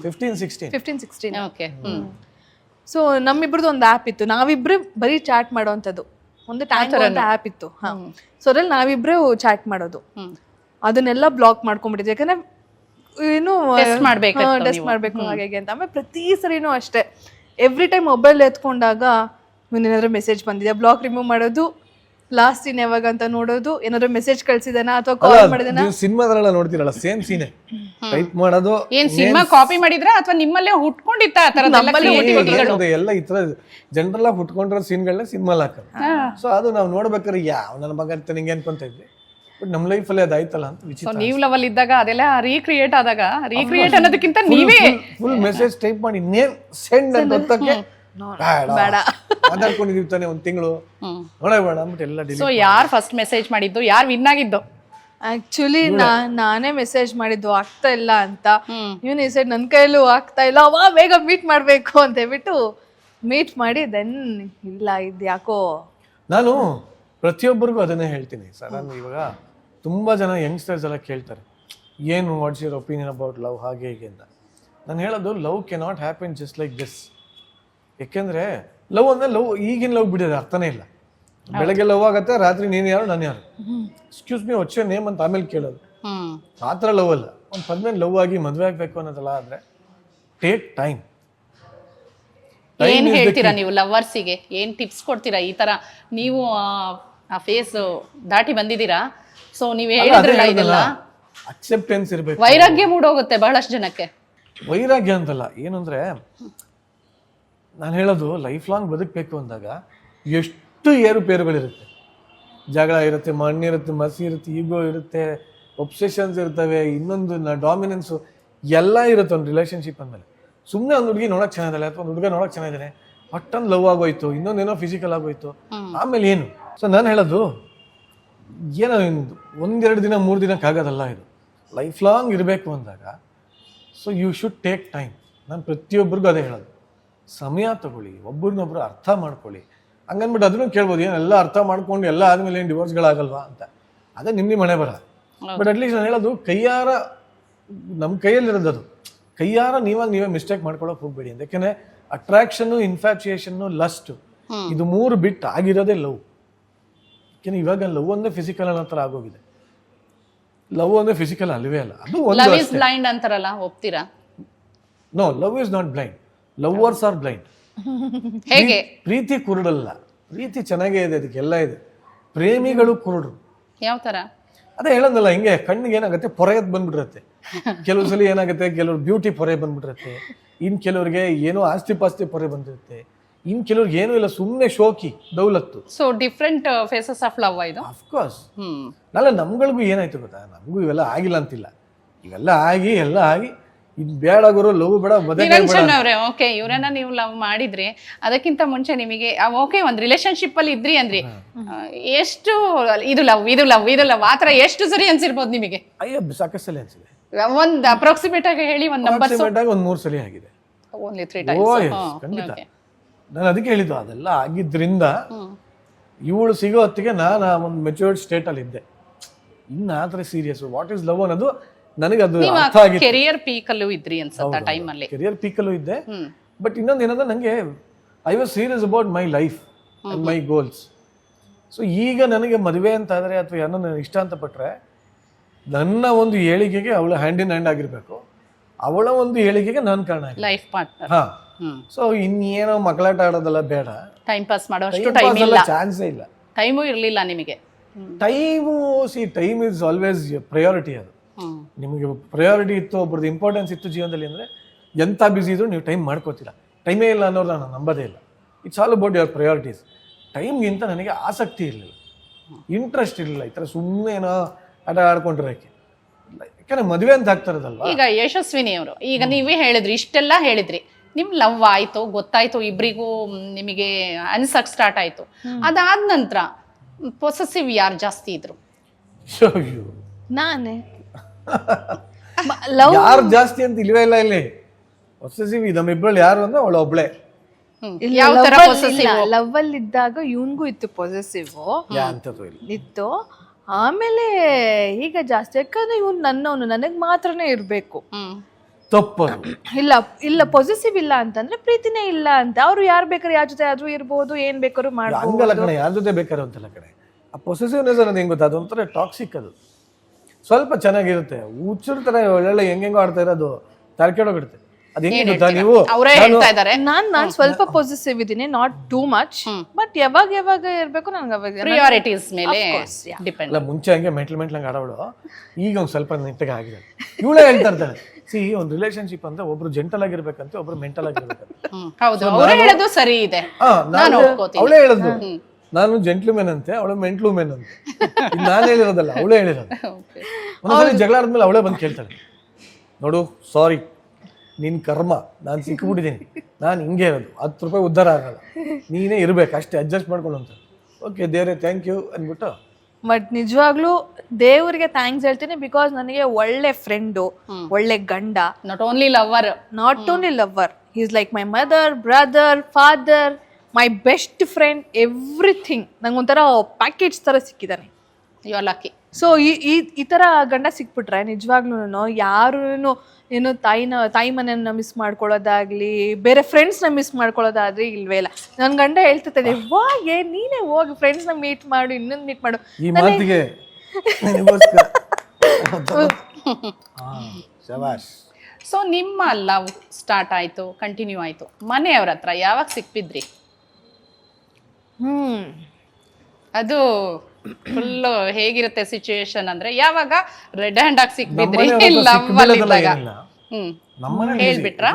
15-16. ಓಕೆ. ಸೊ ನಮ್ಮಿಬ್ರದ್ದು ಒಂದು ಆ್ಯಪ್ ಇತ್ತು, ನಾವಿಬ್ರು ಬರೀ ಚಾಟ್ ಮಾಡೋವಂಥದ್ದು. ಒಂದು ಟ್ಯಾಂಕರ್ ಅಂತ ಆ್ಯಪ್ ಇತ್ತು. ಸೊ ಅದ್ರಲ್ಲಿ ನಾವಿಬ್ರು ಚಾಟ್ ಮಾಡೋದು. ಅದನ್ನೆಲ್ಲ ಬ್ಲಾಕ್ ಮಾಡ್ಕೊಂಡ್ಬಿಟ್ಟಿದ್ವಿ, ಯಾಕಂದ್ರೆ ಏನು ಟೆಸ್ಟ್ ಮಾಡ್ಬೇಕು ಹಾಗೆ ಅಂತ. ಆಮೇಲೆ ಪ್ರತಿ ಸರಿನೂ ಅಷ್ಟೇ, ಎವ್ರಿ ಟೈಮ್ ಮೊಬೈಲ್ ಎತ್ಕೊಂಡಾಗ ಏನಾದ್ರು ಮೆಸೇಜ್ ಬಂದಿದೆ ಬ್ಲಾಕ್ ರಿಮೂವ್ ಮಾಡೋದು, ಲಾಸ್ಟ್ ಸೀನ್ ಯಾವಾಗ ಅಂತ ನೋಡೋದು, ಏನಾದ್ರು ಮೆಸೇಜ್ ಕಳ್ಸಿದಾನ ಅಥವಾ ಕಾಲ್ ಮಾಡಿದಾನ. ಸಿನಿಮಾದಲ್ಲ ನೋಡ್ತಿರಲ್ಲ, ಸೇಮ್ ಸೀನೆ ಟೈಪ್ ಮಾಡೋದು. ಏನ್ ಸಿನಿಮಾ ಕಾಪಿ ಮಾಡಿದ್ರ ಅಥವಾ ನಿಮ್ಮಲ್ಲೇ ಹುಟ್ಕೊಂಡಿತ್ತ? ಎಲ್ಲ ಈ ತರ ಜನರಲ್ ಆಗಿ ಹುಟ್ಕೊಂಡಿರೋ ಸೀನ್ಗಳನ್ನ ಸಿನಿಮಾ ಹಾಕೋದು. ಸೊ ಅದು ನಾವು ನೋಡ್ಬೇಕಾದ್ರೆ ಯಾವ ನನ್ನ ಮಗ ಅಂತ ನಿಂಗೆ ಅನ್ಕೊಂತ ಇದ್ವಿ. ಬಟ್ ನಮ್ಮ ಲೈಫಲ್ಲಿ ಅದಾಯ್ತಲ್ಲ ಅಂತ ವಿಚಿತ್ರ. ನೀವು ಲವಲ್ ಇದ್ದಾಗ ಅದೆಲ್ಲ ರೀಕ್ರಿಯೇಟ್ ಆದಾಗ, ರೀಕ್ರಿಯೇಟ್ ಅನ್ನೋದಕ್ಕಿಂತ ನೀವೇ ಫುಲ್ ಮೆಸೇಜ್ ಟೈಪ್ ಮಾಡಿ ನೇಮ್ ಸೆಂಡ್ ಅಂತ ಗೊತ್ತಕ್ಕೆ ಬೇಡ ಮಾತಾಡ್ಕೊಂಡಿದೀವಿ ತಾನೆ 1 ತಿಂಗಳು ನೋಡಬೇಡ ಅಂದ್ಬಿಟ್ಟು ಎಲ್ಲ ಡಿಲೀಟ್. ಸೊ ಯಾರು ಫಸ್ಟ್ ಮೆಸೇಜ್ ಮಾಡಿದ್ದು, ಯಾರು ವಿನ್ ಆಗಿದ್ದು? ಆಕ್ಚುಲಿ ನಾನೇ ಮೆಸೇಜ್ ಮಾಡಿದ್ದು, ಆಗ್ತಾ ಇಲ್ಲ ಅಂತ. ಇವನ್ ಈ ಸೈಡ್ ನನ್ನ ಕೈಯಲ್ಲೂ ಆಗ್ತಾ ಇಲ್ಲ, ಅವ ಬೇಗ ಮೀಟ್ ಮಾಡ್ಬೇಕು ಅಂತ ಹೇಳ್ಬಿಟ್ಟು ಮೀಟ್ ಮಾಡಿ ದೆನ್ ಇಲ್ಲ ಇದು ಯಾಕೋ. ನಾನು ಪ್ರತಿಯೊಬ್ಬರಿಗೂ ಅದನ್ನೇ ಹೇಳ್ತೀನಿ ಸರ್. ನಾನು ಇವಾಗ ತುಂಬ ಜನ ಯಂಗ್ಸ್ಟರ್ಸ್ ಎಲ್ಲ ಕೇಳ್ತಾರೆ, ಏನು what's your opinion about love ಹಾಗೆ ಹೀಗೆ ಅಂತ. ನಾನು ಹೇಳೋದು, love can not happen just like this. ಯಾಕೆಂದರೆ ಲವ್ ಅಂದರೆ ಲವ್ ಈಗಿನ ಲವ್ ಬಿಡೋದು ಅರ್ಥನೇ ಇಲ್ಲ. ಬೆಳಗ್ಗೆ ಲವ್ ಆಗತ್ತೆ, ರಾತ್ರಿ ನೀನು ಯಾರು ನಾನು ಯಾರು, excuse me what's your name ಅಂತ ಆಮೇಲೆ ಕೇಳೋದು. ಆ ಥರ ಲವ್ ಅಲ್ಲ. ಒಂದು ಪರ್ಮನೆಂಟ್ ಲವ್ ಆಗಿ ಮದುವೆ ಆಗಬೇಕು ಅನ್ನೋದಲ್ಲ. ಆದರೆ ಟೇಕ್ ಟೈಮ್. ಏನ್ ಹೇಳ್ತೀರಾ ನೀವು ಲವರ್ಸಿಗೆ? ಏನ್ ಟಿಪ್ಸ್ ಕೊಡ್ತೀರಾ? ಈ ತರ ನೀವು ಆ ಫೇಸ್ ದಾಟಿ ಬಂದಿದ್ದೀರಾ, ಸೊ ನೀವು ಹೇಳಿದ್ರಲ್ಲ ಇದೆಲ್ಲ ಅಕ್ಸೆಪ್ಟೆನ್ಸ್ ಇರಬೇಕು. ವೈರಾಗ್ಯ ಮೂಡೋಗುತ್ತೆ ಬಹಳಷ್ಟು ಜನಕ್ಕೆ. ವೈರಾಗ್ಯ ಅಂತಲ್ಲ, ಏನಂದ್ರೆ ನಾನು ಹೇಳೋದು ಲೈಫ್ ಲಾಂಗ್ ಬದುಕಬೇಕು ಅಂದಾಗ ಎಷ್ಟು ಸಾಕಷ್ಟು ಏರುಪೇರುಗಳಿರುತ್ತೆ. ಜಗಳ ಇರುತ್ತೆ, ಮಣ್ಣಿರುತ್ತೆ, ಮಸಿ ಇರುತ್ತೆ, ಈಗೋ ಇರುತ್ತೆ, ಒಬ್ಸೆಷನ್ಸ್ ಇರ್ತವೆ, ಇನ್ನೊಂದು ಡಾಮಿನೆನ್ಸು ಎಲ್ಲ ಇರುತ್ತೆ ಒಂದು ರಿಲೇಷನ್ಶಿಪ್ ಅಂದಮೇಲೆ. ಸುಮ್ಮನೆ ಒಂದು ಹುಡುಗಿ ನೋಡೋಕೆ ಚೆನ್ನಾಗಿದ್ದಾಳೆ ಅಥವಾ ಒಂದು ಹುಡುಗ ನೋಡೋಕೆ ಚೆನ್ನಾಗಿದ್ದಾನೆ, ಒಟ್ಟೊಂದು ಲವ್ ಆಗೋಯ್ತು, ಇನ್ನೊಂದೇನೋ ಫಿಸಿಕಲ್ ಆಗೋಯ್ತು, ಆಮೇಲೆ ಏನು? ಸೊ ನಾನು ಹೇಳೋದು ಏನೋ ಒಂದೆರಡು ದಿನ 3 ದಿನಕ್ಕಾಗೋದಲ್ಲ, ಇದು ಲೈಫ್ ಲಾಂಗ್ ಇರಬೇಕು ಅಂದಾಗ so you should take time. ನಾನು ಪ್ರತಿಯೊಬ್ಬರಿಗೂ ಅದೇ ಹೇಳೋದು, ಸಮಯ ತಗೊಳ್ಳಿ, ಒಬ್ಬರನ್ನೊಬ್ರು ಅರ್ಥ ಮಾಡ್ಕೊಳ್ಳಿ. ಹಂಗನ್ಬಿಟ್ಟು ಅದನ್ನು ಕೇಳ್ಬೋದು, ಏನೆಲ್ಲ ಅರ್ಥ ಮಾಡ್ಕೊಂಡು ಎಲ್ಲ ಆದಮೇಲೆ ಏನು ಡಿವೋರ್ಸ್ಗಳಾಗಲ್ವಾ ಅಂತ. ಅದೇ ನಿಮ್ಮ ಮನೆ ಬರ. ಬಟ್ ಅಟ್ಲೀಸ್ಟ್ ನಾನು ಹೇಳೋದು ಕೈಯಾರ ನಮ್ಮ ಕೈಯಲ್ಲಿರೋದು, ಅದು ಕೈಯಾರ ನೀವೇ ಮಿಸ್ಟೇಕ್ ಮಾಡ್ಕೊಳಕ್ಕೆ ಹೋಗ್ಬೇಡಿ ಅಂತ. ಯಾಕೆಂದರೆ ಅಟ್ರಾಕ್ಷನ್ನು, ಇನ್ಫ್ಯಾಚುಯೇಷನ್ನು, ಲಸ್ಟ್ ಇದು 3 ಬಿಟ್ಟು ಆಗಿರೋದೇ ಲವ್. ಯಾಕೆಂದ್ರೆ ಇವಾಗ ಲವ್ ಒಂದೇ ಫಿಸಿಕಲ್ ಅನ್ನೋ ಥರ ಆಗೋಗಿದೆ. ಲವ್ ಒಂದೇ ಫಿಸಿಕಲ್ ಅಲ್ವೇ ಅಲ್ಲ, ಅದು ಲವ್ ಇಸ್ ಬ್ಲೈಂಡ್ ಅಂತಾರಲ್ಲ, ಒಪ್ತೀರಾ? No, love is not blind, lovers are blind. ಹೇಗೆ? ಪ್ರೀತಿ ಕುರುಡಲ್ಲ, ಪ್ರೀತಿ ಚೆನ್ನಾಗೇ ಇದೆ, ಅದಕ್ಕೆಲ್ಲ ಇದೆ. ಪ್ರೇಮಿಗಳು ಕುರುಡ್ರು. ಯಾವ ತರ? ಅದೇ ಹೇಳೋದಲ್ಲ, ಹಿಂಗೆ ಕಣ್ಣಿಗೆ ಏನಾಗುತ್ತೆ, ಪೊರೆಯದ್ ಬಂದ್ಬಿಟ್ಟಿರುತ್ತೆ. ಕೆಲವು ಸಲ ಏನಾಗುತ್ತೆ, ಕೆಲವ್ರು ಬ್ಯೂಟಿ ಪೊರೆ ಬಂದ್ಬಿಟ್ಟಿರುತ್ತೆ, ಇನ್ ಕೆಲವ್ರಿಗೆ ಏನೋ ಆಸ್ತಿ ಪಾಸ್ತಿ ಪೊರೆ ಬಂದಿರುತ್ತೆ, ಇನ್ ಕೆಲವ್ರಿಗೆ ಏನೂ ಇಲ್ಲ, ಸುಮ್ಮನೆ ಶೋಕಿ ದೌಲತ್ತು. So different faces of love ಇದು. ಅಫ್ಕೋರ್ಸ್ ನಾಳೆ ನಮ್ಗಳಿಗೂ ಏನಾಯ್ತು ಗೊತ್ತಾ, ನಮಗೂ ಇವೆಲ್ಲ ಆಗಿಲ್ಲ ಅಂತಿಲ್ಲ, ಇವೆಲ್ಲ ಆಗಿ ಎಲ್ಲ ಆಗಿ ಇದು ಬೇಡ ಗುರು, ಲವ್ ಬೇಡ, ನಿರಂಜನ್ ಅವ್ರೆ, ಓಕೆ ಇವ್ರನ್ನ ನೀವು ಲವ್ ಮಾಡಿದ್ರಿ, ಅದಕ್ಕಿಂತ ಮುಂಚೆ ನಿಮಗೆ ಓಕೆ ಒಂದು ರಿಲೇಶನ್ಶಿಪ್ ಅಲ್ಲಿ ಇದ್ರಿ ಅಂದ್ರಿ, ಎಷ್ಟು ಇದು ಲವ್ ಆತರ ಎಷ್ಟು ಸರಿ ಅನ್ಸಿರ್ಬೋದು ನಿಮಗೆ? ಅಯ್ಯೋ ಸಾಕಷ್ಟು ಸಲ ಅನ್ಸಿದೆ. ಒಂದು ಅಪ್ರಾಕ್ಸಿಮೇಟ್ ಆಗಿ ಹೇಳಿ, ಒಂದು ನಂಬರ್. ಒಂದು 3 ಸಲ ಆಗಿದೆ. Only 3 times? ಖಂಡಿತ. ನಾನು ಅದಕ್ಕೆ ಹೇಳಿದ್ದು, ಅದೆಲ್ಲ ಆಗಿದ್ರಿಂದ ಇವಳು ಸಿಗೋ ಹೊತ್ತಿಗೆ ನಾನು ಒಂದು ಮೆಚೂರ್ಡ್ ಸ್ಟೇಟ್ ಅಲ್ಲಿ ಇದ್ದೆ. ಇನ್ನು ಆ ಥರ ಸೀರಿಯಸ್ ವಾಟ್ ಈಸ್ ಲವ್ ಅನ್ನೋದು ನನಗೆ ಅದು ಅರ್ಥ ಆಗಿತ್ತು. ಕೆರಿಯರ್ ಪೀಕ್ ಅಲ್ಲೂ ಇದ್ರಿ ಅನ್ಸುತ್ತೆ ಆ ಟೈಮ್ ಅಲ್ಲಿ. ಕೆರಿಯರ್ ಪೀಕ್ ಅಲ್ಲೂ ಇದ್ದೆ. ಬಟ್ ಇನ್ನೊಂದು ಏನಂದ್ರೆ ನನಗೆ I was serious about my life and my goals. So ಈಗ ನನಗೆ ಮದುವೆ ಅಂತ ಆದರೆ ಅಥವಾ ಏನೋ ನನಗೆ ಇಷ್ಟ ಅಂತ ಪಟ್ಟರೆ ನನ್ನ ಒಂದು ಏಳಿಗೆಗೆ ಅವಳ ಹ್ಯಾಂಡ್ ಇನ್ ಹ್ಯಾಂಡ್ ಆಗಿರ್ಬೇಕು, ಅವಳ ಒಂದು ಏಳಿಗೆಗೆ ನಾನು ಕಾರಣ ಲೈಫ್ ಪಾರ್ಟ್ನರ್. ಹಾ. ಸೊ ಇನ್ನೇನೋ ಮಕ್ಕಳಾಟ ಆಡೋದೆಲ್ಲ ಬೇಡ, ಟೈಮ್ ಪಾಸ್ ಮಾಡೋ ಅಷ್ಟು ಟೈಮ್ ಇಲ್ಲ, ಚಾನ್ಸೇ ಇಲ್ಲ, ಟೈಮು ಇರಲಿಲ್ಲ ನಿಮಗೆ. Time is always priority. ಅದು ನಿಮಗೆ ಪ್ರಯಾರಿಟಿ ಇತ್ತು, ಒಬ್ರದ್ದು ಇಂಪಾರ್ಟೆನ್ಸ್ ಇತ್ತು ಜೀವನದಲ್ಲಿ ಅಂದರೆ ಎಂಥ ಬ್ಯುಸಿ ಇದ್ರು ನೀವು ಟೈಮ್ ಮಾಡ್ಕೋತೀರ. ಟೈಮೇ ಇಲ್ಲ ಅನ್ನೋದು ನಾನು ನಂಬೋದೇ ಇಲ್ಲ. It's all about your priorities. ಟೈಮ್ಗಿಂತ ನನಗೆ ಆಸಕ್ತಿ ಇರಲಿಲ್ಲ, ಇಂಟ್ರೆಸ್ಟ್ ಇರಲಿಲ್ಲ ಈ ಥರ ಸುಮ್ಮನೆ ಏನೋ ಆಟ ಆಡ್ಕೊಂಡಿರೋಕ್ಕೆ. ಯಾಕಂದ್ರೆ ಮದುವೆ ಅಂತ ಆಗ್ತಾರದಲ್ವ. ಈಗ ಯಶಸ್ವಿನಿ ಅವರು, ಈಗ ನೀವೇ ಹೇಳಿದ್ರಿ, ಇಷ್ಟೆಲ್ಲ ಹೇಳಿದ್ರಿ, ನಿಮ್ ಲವ್ ಆಯ್ತು, ಗೊತ್ತಾಯ್ತು, ಇಬ್ರಿಗೂ ನಿಮಗೆ ಅನ್ಸಕ್ ಸ್ಟಾರ್ಟ್ ಆಯ್ತು. ಅದಾದ ನಂತರ ಪೊಸೆಸಿವ್ ಯಾರು ಜಾಸ್ತಿ ಇದ್ರು? ನಾನೇ. ಯಾರು ಜಾಸ್ತಿ ಅಂತ ಇಲ್ವೇ ಇಲ್ಲ ಇಲ್ಲಿ. ಪೊಸೆಸಿವ್ ನಮ್ಮಿಬ್ರಲ್ಲಿ ಯಾರು ಅಂದ್ರೆ ಅವಳು ಒಬ್ಳೆ. ಯಾವ ತರ ಪೊಸೆಸಿವ್? ಲವ್ ಅಲ್ಲಿ ಇದ್ದಾಗ ಇವನ್ಗೂ ಇತ್ತು ಪೊಸೆಸಿವ್ ಇತ್ತು. ಆಮೇಲೆ ಈಗ ಜಾಸ್ತಿ, ಯಾಕಂದ್ರೆ ಇವ್ನು ನನ್ನವನು, ನನಗ್ ಮಾತ್ರನೇ ಇರ್ಬೇಕು. ತಪ್ಪದು. ಇಲ್ಲ ಪೊಸೆಸಿವ್ ಇಲ್ಲ ಅಂತಂದ್ರೆ ಪ್ರೀತಿನೇ ಇಲ್ಲ ಅಂತ. ಅವ್ರು ಯಾರು ಬೇಕಾದ್ರೆ ಯಾರ ಜೊತೆ ಆದ್ರೂ ಇರ್ಬೋದು, ಏನ್ ಬೇಕಾದ್ರೂ ಮಾಡ್ಬೋದು. ಹಂಗಲ್ಲ ಕಣೆ, ಯಾರ ಜೊತೆ ಬೇಕಾದ್ರೆ ಅಂತಲ್ಲ ಕಣೆ. ಆ ಪೊಸೆಸಿವ್ನೆಸ್ ಅನ್ನೋದು ಹೆಂಗ್ ಗೊತ್ತಾ, ಅದೊಂಥರ ಟಾಕ್ಸಿಕ್. ಅದು ಸ್ವಲ್ಪ ಚೆನ್ನಾಗಿರುತ್ತೆ, ಹುಚ್ಚರ ತರ ಒಳ್ಳೆ ಹೆಂಗೆಂಗೋ ಆಡ್ತಾ ಇರೋದು ತಲೆಕೆಡೋಗಿಡುತ್ತೆ. ಅದ್ ಹೆಂಗೆ ಗೊತ್ತಾ, ನೀವು ನಾನ್ ಸ್ವಲ್ಪ ಪೊಸೆಸಿವ್ ಇದೀನಿ, ನಾಟ್ ಟೂ ಮಚ್, ಬಟ್ ಯಾವಾಗ ಇರ್ಬೇಕು ನನ್ಗೆ ಅವಾಗ ಪ್ರಿಯಾರಿಟೀಸ್ ಮೇಲೆ ಡಿಪೆಂಡ್. ಅಲ್ಲ, ಮುಂಚೆ ಹಂಗೆ ಮೆಂಟಲ್ ಹಂಗೆ ಆಡೋಳು, ಈಗ ಒಂದ್ ಸ್ವಲ್ಪ ನೆಟ್ಟಗೆ ಆಗಿದೆ. ಇವಳೇ ಹೇಳ್ತಾ ಇರ್ತಾಳೆ, ಸಿ ಒಂದು ರಿಲೇಶನ್ಶಿಪ್ ಅಂತ ಒಬ್ರು ಜೆಂಟಲ್ ಆಗಿರ್ಬೇಕಂತೆ, ಒಬ್ರು ಮೆಂಟಲ್ ಆಗಿರ್ಬೇಕಂತೆ. ಸರಿ ಇದೆ. ಅವಳೇ ಹೇಳೋದು, ನಾನು ಜೆಂಟ್ಲ್ಮೆನ್ ಅಂತೆ, ಅವಳು ಮೆಂಟ್ಲುಮೆನ್ ಅಂತೆ. ನಾನು ಹೇಳಿರೋದಲ್ಲ, ಅವಳೇ ಹೇಳಿರೋದು. ಒಂದ್ಸಲಿ ಜಗಳ ಆದ್ಮೇಲೆ ಅವಳೇ ಬಂದು ಕೇಳ್ತಾಳೆ, ನೋಡು ಸಾರಿ, ನಿನ್ ಕರ್ಮ, ನಾನು ಸಿಕ್ಕಿಬಿಟ್ಟಿದ್ದೀನಿ, ನಾನು ಹಿಂಗೆ ಇರೋದು, 10 ರೂಪಾಯಿ ಉದ್ಧಾರ ಆಗಲ್ಲ, ನೀನೇ ಇರ್ಬೇಕು ಅಷ್ಟೇ, ಅಡ್ಜಸ್ಟ್ ಮಾಡ್ಕೊಂಡು ಅಂತ. ಓಕೆ ದೇವ್ರೆ ಥ್ಯಾಂಕ್ ಯು ಅಂದ್ಬಿಟ್ಟು. ಬಟ್ ನಿಜವಾಗ್ಲೂ ದೇವ್ರಿಗೆ ಥ್ಯಾಂಕ್ಸ್ ಹೇಳ್ತೀನಿ, ಬಿಕಾಸ್ ನನಗೆ ಒಳ್ಳೆ ಫ್ರೆಂಡು, ಒಳ್ಳೆ ಗಂಡ, not only lover, is like my mother, brother, father, my best friend, everything. ನಂಗೊಂಥರ ಪ್ಯಾಕೇಜ್ ತರ ಸಿಕ್ಕಿದ್ದಾನೆ. You are lucky. ಸೊ ಈ ತರ ಗಂಡ ಸಿಕ್ಬಿಟ್ರೆ ನಿಜವಾಗ್ಲೂ ಯಾರು ಏನು ತಾಯಿ ಮನೆಯನ್ನ ಮಿಸ್ ಮಾಡ್ಕೊಳ್ಳೋದಾಗ್ಲಿ, ಬೇರೆ ಫ್ರೆಂಡ್ಸ್ನ ಮಿಸ್ ಮಾಡ್ಕೊಳ್ಳೋದಾದ್ರೆ ಇಲ್ವೇ ಇಲ್ಲ. ನನ್ ಗಂಡ ಹೇಳ್ತಿರ್ತಾನೆ, ನೀನೇ ಹೋಗಿ ಫ್ರೆಂಡ್ಸ್ನ ಮೀಟ್ ಮಾಡು, ಇನ್ನೊಂದು ಮೀಟ್ ಮಾಡು. ಈ ಮಾತಿಗೆ ಸೊ ನಿಮ್ಮ ಲವ್ ಸ್ಟಾರ್ಟ್ ಆಯ್ತು, ಕಂಟಿನ್ಯೂ ಆಯ್ತು, ಮನೆಯವ್ರ ಹತ್ರ ಯಾವಾಗ ಸಿಕ್ಬಿದ್ರಿ? ಅದು ಫುಲ್ ಹೇಗಿರುತ್ತೆ ಸಿಚುಯೇಷನ್ ಅಂದ್ರೆ, ಯಾವಾಗ ರೆಡ್ ಹ್ಯಾಂಡ್ ಆಗಿ ಸಿಕ್ಬಿದ್ರಿ ಲವ್ ಅಲ್ಲಿ ಇದ್ದಾಗ? ಹೇಳ್ಬಿಟ್ರಾ?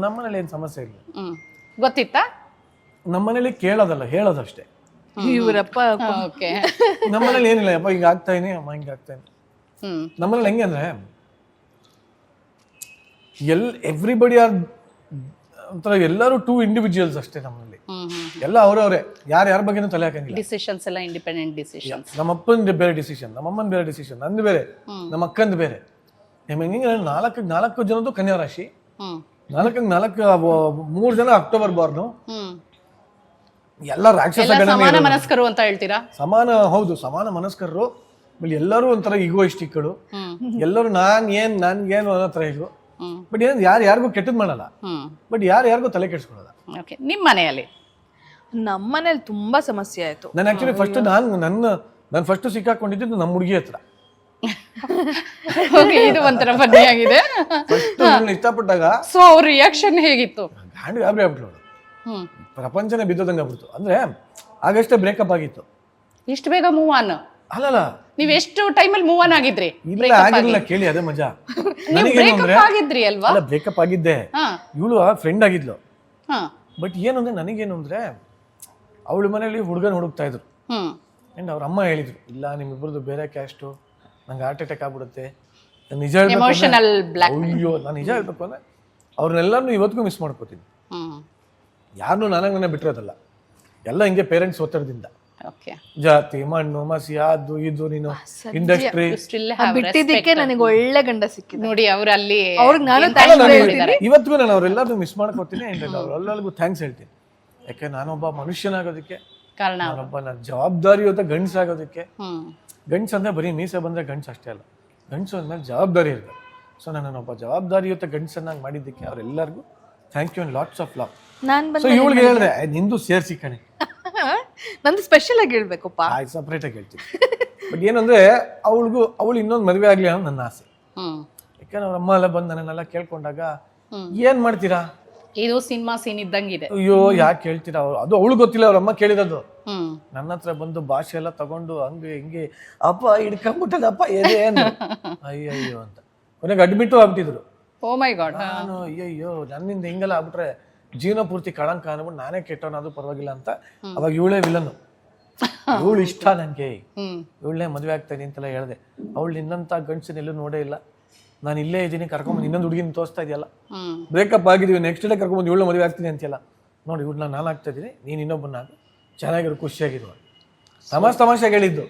ನಮ್ಮನೇಲಿ ಏನ್ ಸಮಸ್ಯೆ ಇಲ್ಲ. ಗೊತ್ತಿತ್ತಾ? ನಮ್ಮನೇಲಿ ಕೇಳೋದಲ್ಲ, ಹೇಳೋದಷ್ಟೇ. ಇವರಪ್ಪ ಓಕೆ. ನಮ್ಮನೇಲಿ ಏನಿಲ್ಲ, ಅಪ್ಪ ಹಿಂಗ ಆಗ್ತಾ ಇದೀನಿ, ಅಮ್ಮ ಹಿಂಗ ಆಗ್ತಾ ಇದೀನಿ. ನಮ್ಮನೇಲಿ ಹೆಂಗೆ ಅಂದ್ರೆ ಎವ್ರಿಬಡಿ ಆರ್ ಒಂಥರ ಎಲ್ಲರೂ ಟೂ ಇಂಡಿವಿಜುವಲ್ಸ್ ಅಷ್ಟೇ. ನಮ್ಮಲ್ಲಿ ಎಲ್ಲ ಅವ್ರವ್ರೆ, ಯಾರ ಬಗ್ಗೆನೂ ತಲೆ ಹಾಕಂಗಿಲ್ಲ. ಡಿಸಿಷನ್ಸ್ ಎಲ್ಲ ಇಂಡಿಪೆಂಡೆಂಟ್ ಡಿಸಿಷನ್ಸ್. ನಮ್ಮ ಅಪ್ಪನ ಬೇರೆ ಡಿಸಿಷನ್, ನಮ್ಮ ಅಮ್ಮನ ಬೇರೆ ಡಿಸಿಷನ್, ನಂದು ಬೇರೆ, ನಮ್ಮ ಅಕ್ಕಂದು ಬೇರೆ. ಹೆಂಗೆ ನಾಲ್ಕು ಜನದ್ದು ಕನ್ಯಾ ರಾಶಿ, 3 ಜನ ಅಕ್ಟೋಬರ್ ಬಾರ್ನು, ಎಲ್ಲ ರಾಕ್ಷಸ ಸಮಾನ ಮನಸ್ಕರು ಅಂತ ಹೇಳ್ತೀರಾ? ಹೌದು, ಸಮಾನ ಮನಸ್ಕರರು. ಆಮೇಲೆ ಎಲ್ಲರೂ ಒಂಥರ ಈಗೋಯಿಸ್ಟಿಕ್ಗಳು, ಎಲ್ಲರೂ ನನ್ಗೇನು ಅನ್ನೋ ತರ ಇದು. ಬಟ್ ಏನ್ ಯಾರಿಗೂ ಕೆಟ್ಟದ್ ಮಾಡಲ್ಲ, ಬಟ್ ಯಾರಿಗೂ ತಲೆ ಕೆಡಿಸ್ಕೊಳ್ಳಲ್ಲ. ನಿಮ್ ಮನೆಯಲ್ಲಿ? ನಮ್ಮ ಮನೇಲಿ ತುಂಬಾ ಸಮಸ್ಯೆ ಆಯ್ತು. ನಾನು ಆಕ್ಚುಲಿ ಫಸ್ಟ್ ನಾನು ಫಸ್ಟ್ ಸಿಕ್ಕಾಕೊಂಡಿದ್ದು ನಮ್ಮ ಹುಡುಗಿ ಹತ್ರ. ಇದು ಒಂಥರ ಫನ್ನಿ ಆಗಿದೆ. ಇಷ್ಟಪಟ್ಟಾಗ ಸೊ ಅವ್ರ ರಿಯಾಕ್ಷನ್ ಹೇಗಿತ್ತು? ಗಾಂಡಿ ಗಾಬರಿ ಆಗ್ಬಿಟ್ಲು ಅವಳು, ಪ್ರಪಂಚನೇ ಬಿದ್ದೋದಂಗೆ ಆಗ್ಬಿಡ್ತು. ಅಂದ್ರೆ ಆಗಷ್ಟೇ ಬ್ರೇಕಪ್ ಆಗಿತ್ತು. ಇಷ್ಟು ಬೇಗ ಮೂವ್ ಆನ್? ಅಲ್ಲಲ್ಲ, ನೀವ್ ಎಷ್ಟು ಟೈಮಲ್ಲಿ ಮೂವ್ ಆನ್ ಆಗಿದ್ರಿ? ಇಲ್ಲ ಆಗಿರ್ಲಿಲ್ಲ, ಕೇಳಿ ಅದೇ ಮಜಾ. ನನಗೇನು ಅಂದ್ರೆ ಆಗಿದ್ರಿ ಅಲ್ವಾ? ಅಲ್ಲ, ಬ್ರೇಕಪ್ ಆಗಿದ್ದೆ, ಇವಳು ಫ್ರೆಂಡ್ ಆಗಿದ್ಲು. ಬಟ್ ಏನು ಅಂದ್ರೆ ನನಗೇನು ಅಂದ್ರೆ ಅವಳ ಮನೇಲಿ ಹುಡುಗನ ಹುಡುಕ್ತಾ ಇದ್ರು. ಅಂಡ್ ಅವ್ರ ಅಮ್ಮ ಹೇಳಿದ್ರು, ಇಲ್ಲ ನಿಮ್ಮಿಬ್ರದ್ದು ಬೇರೆ ಕ್ಯಾಸ್ಟು, ನಂಗೆ ಹಾರ್ಟ್ ಅಟ್ಯಾಕ್ ಆಗ್ಬಿಡುತ್ತೆ. ನಿಜ ಹೇಳ್ಬೇಕು, ಅಯ್ಯೋ ನಾನು ನಿಜ ಹೇಳ್ಬೇಕು ಅಂದ್ರೆ ಅವ್ರನ್ನೆಲ್ಲರೂ ಇವತ್ತಿಗೂ ಮಿಸ್ ಮಾಡ್ಕೋತೀನಿ. ಯಾರನ್ನೂ ನನಗೆ ಬಿಟ್ಟಿರೋದಲ್ಲ, ಎಲ್ಲ ಹಿಂಗೆ ಪೇರೆಂಟ್ಸ್ ಒತ್ತಡದಿಂದ. ಜಾತಿ, ಮಣ್ಣು, ಮಸಿ, ಅದು ಇದು, ನೀನು ಇಂಡಸ್ಟ್ರಿ ಬಿಟ್ಟಿದ್ದಕ್ಕೆ ನನಗೆ ಒಳ್ಳೆ ಗಂಡ ಸಿಕ್ಕಿದೆ ನೋಡಿ. ಅವ್ರು ಅಲ್ಲಿ ಇವತ್ತಿಗೂ ನಾನು ಅವ್ರೆಲ್ಲರೂ ಮಿಸ್ ಮಾಡ್ಕೋತೀನಿ. ಅವ್ರೆಲ್ಲರಿಗೂ ಥ್ಯಾಂಕ್ಸ್ ಹೇಳ್ತೀನಿ. ಯಾಕೆ ನಾನೊಬ್ಬ ಮನುಷ್ಯನಾಗೋದಕ್ಕೆ ಕಾರಣ, ನಾನೊಬ್ಬ ಜವಾಬ್ದಾರಿಯುತ ಗಂಡ್ಸಾಗೋದಕ್ಕೆ. ಗಂಡ್ಸ್ ಅಂದ್ರೆ ಬರೀ ಮೀಸೆ ಬಂದ್ರೆ ಗಂಡ್ಸ್ ಅಷ್ಟೇ ಅಲ್ಲ, ಗಂಡ್ಸು ಅಂದ್ಮೇಲೆ ಜವಾಬ್ದಾರಿ ಇರ್ತದೆ. ಸೊ ನಾನೊಬ್ಬ ಜವಾಬ್ದಾರಿಯುತ ಗಂಡ್ಸನ್ನಾಗಿ ಮಾಡಿದ್ದಕ್ಕೆ ಅವರೆಲ್ಲರಿಗೂ thank you and lots of love. So ಇವಳಿಗೆ ಹೇಳಿದೆ, ನಿಂದು ಸೇರ್ಸಿ ಕಣೆ, ನಂದು ಸ್ಪೆಷಲ್ ಆಗಿ ಹೇಳ್ಬೇಕಪ್ಪ, ಸಪ್ರೇಟ್ ಆಗಿ ಹೇಳ್ತೀನಿ. ಬಟ್ ಏನಂದ್ರೆ ಅವಳು ಇನ್ನೊಂದು ಮದುವೆ ಆಗ್ಲಿ ಅನ್ನೋ ನನ್ನ ಆಸೆ. ಯಾಕಂದ್ರೆ ಅವ್ರ ಅಮ್ಮ ಎಲ್ಲ ಬಂದು ನನ್ನೆಲ್ಲ ಕೇಳ್ಕೊಂಡಾಗ ಏನ್ ಮಾಡ್ತೀರಾ, ಇದು ಸಿನಿಮಾ ಸೀನ್ ಇದ್ದಂಗಿದೆ. ಅಯ್ಯೋ ಯಾಕೆ ಹೇಳ್ತೀರಾ, ಅದು ಅವಳು ಗೊತ್ತಿಲ್ಲ, ಅವ್ರ ಅಮ್ಮ ಕೇಳಿರೋದು. ನನ್ನ ಹತ್ರ ಬಂದು ಭಾಷೆ ಎಲ್ಲ ತಗೊಂಡು ಹಂಗೆ ಹಿಂಗೆ ಅಪ್ಪ ಹಿಡ್ಕೊಂಡ್ಬಿಟ್ಟದಪ್ಪ ಏನೇನು ಅಯ್ಯಯ್ಯೋ ಅಂತ ಕೊನೆಗೆ ಅಡ್ಮಿಟ್ ಆಗ್ಬಿಟ್ಟಿದ್ರು. ಓ ಮೈ ಗಾಡ್. ನಾನು ಅಯ್ಯಯ್ಯೋ ನನ್ನಿಂದ ಹಿಂಗೆಲ್ಲ ಆಗ್ಬಿಟ್ರೆ ಜೀವನ ಪೂರ್ತಿ ಕಳಂಕ ಅನ್ಬಿಟ್ಟು ನಾನೇ ಕೆಟ್ಟವನಾದ್ರು ಪರವಾಗಿಲ್ಲ ಅಂತ. ಅವಾಗ ಇವಳೇ ವಿಲನ್ನು, ಇವಳು ಇಷ್ಟ ನನ್ಗೆ, ಇವಳನ್ನೇ ಮದುವೆ ಆಗ್ತಾಯಿನಿ ಅಂತೆಲ್ಲ ಹೇಳ್ದೆ. ಅವಳು ನಿನ್ನಂತ ಗಂಡಸನ್ನೆಲ್ಲೂ ನೋಡೇ ಇಲ್ಲ, ನಾನು ಇಲ್ಲೇ ಇದ್ದೀನಿ, ಕರ್ಕೊಂಬಂದು ಇನ್ನೊಂದು ಹುಡುಗಿನ ತೋರಿಸ್ತಾ ಇದೆಯಲ್ಲ, ಬ್ರೇಕಪ್ ಆಗಿದೀವಿ, ನೆಕ್ಸ್ಟ್ ಡೇ ಕರ್ಕೊಂಬಂದು ಇವಳು ಮದುವೆ ಆಗ್ತೀನಿ ಅಂತೆಲ್ಲ. ನೋಡಿ ಇವಳು ನಾನು ಆಗ್ತಾ ಇದ್ದೀನಿ, ನೀನು ಇನ್ನೊಬ್ಬನಾಗ ಚೆನ್ನಾಗಿರೋ ಖುಷಿಯಾಗಿರುವ ತಮಾಷೆಗೆ ಹೇಳಿದ್ದು.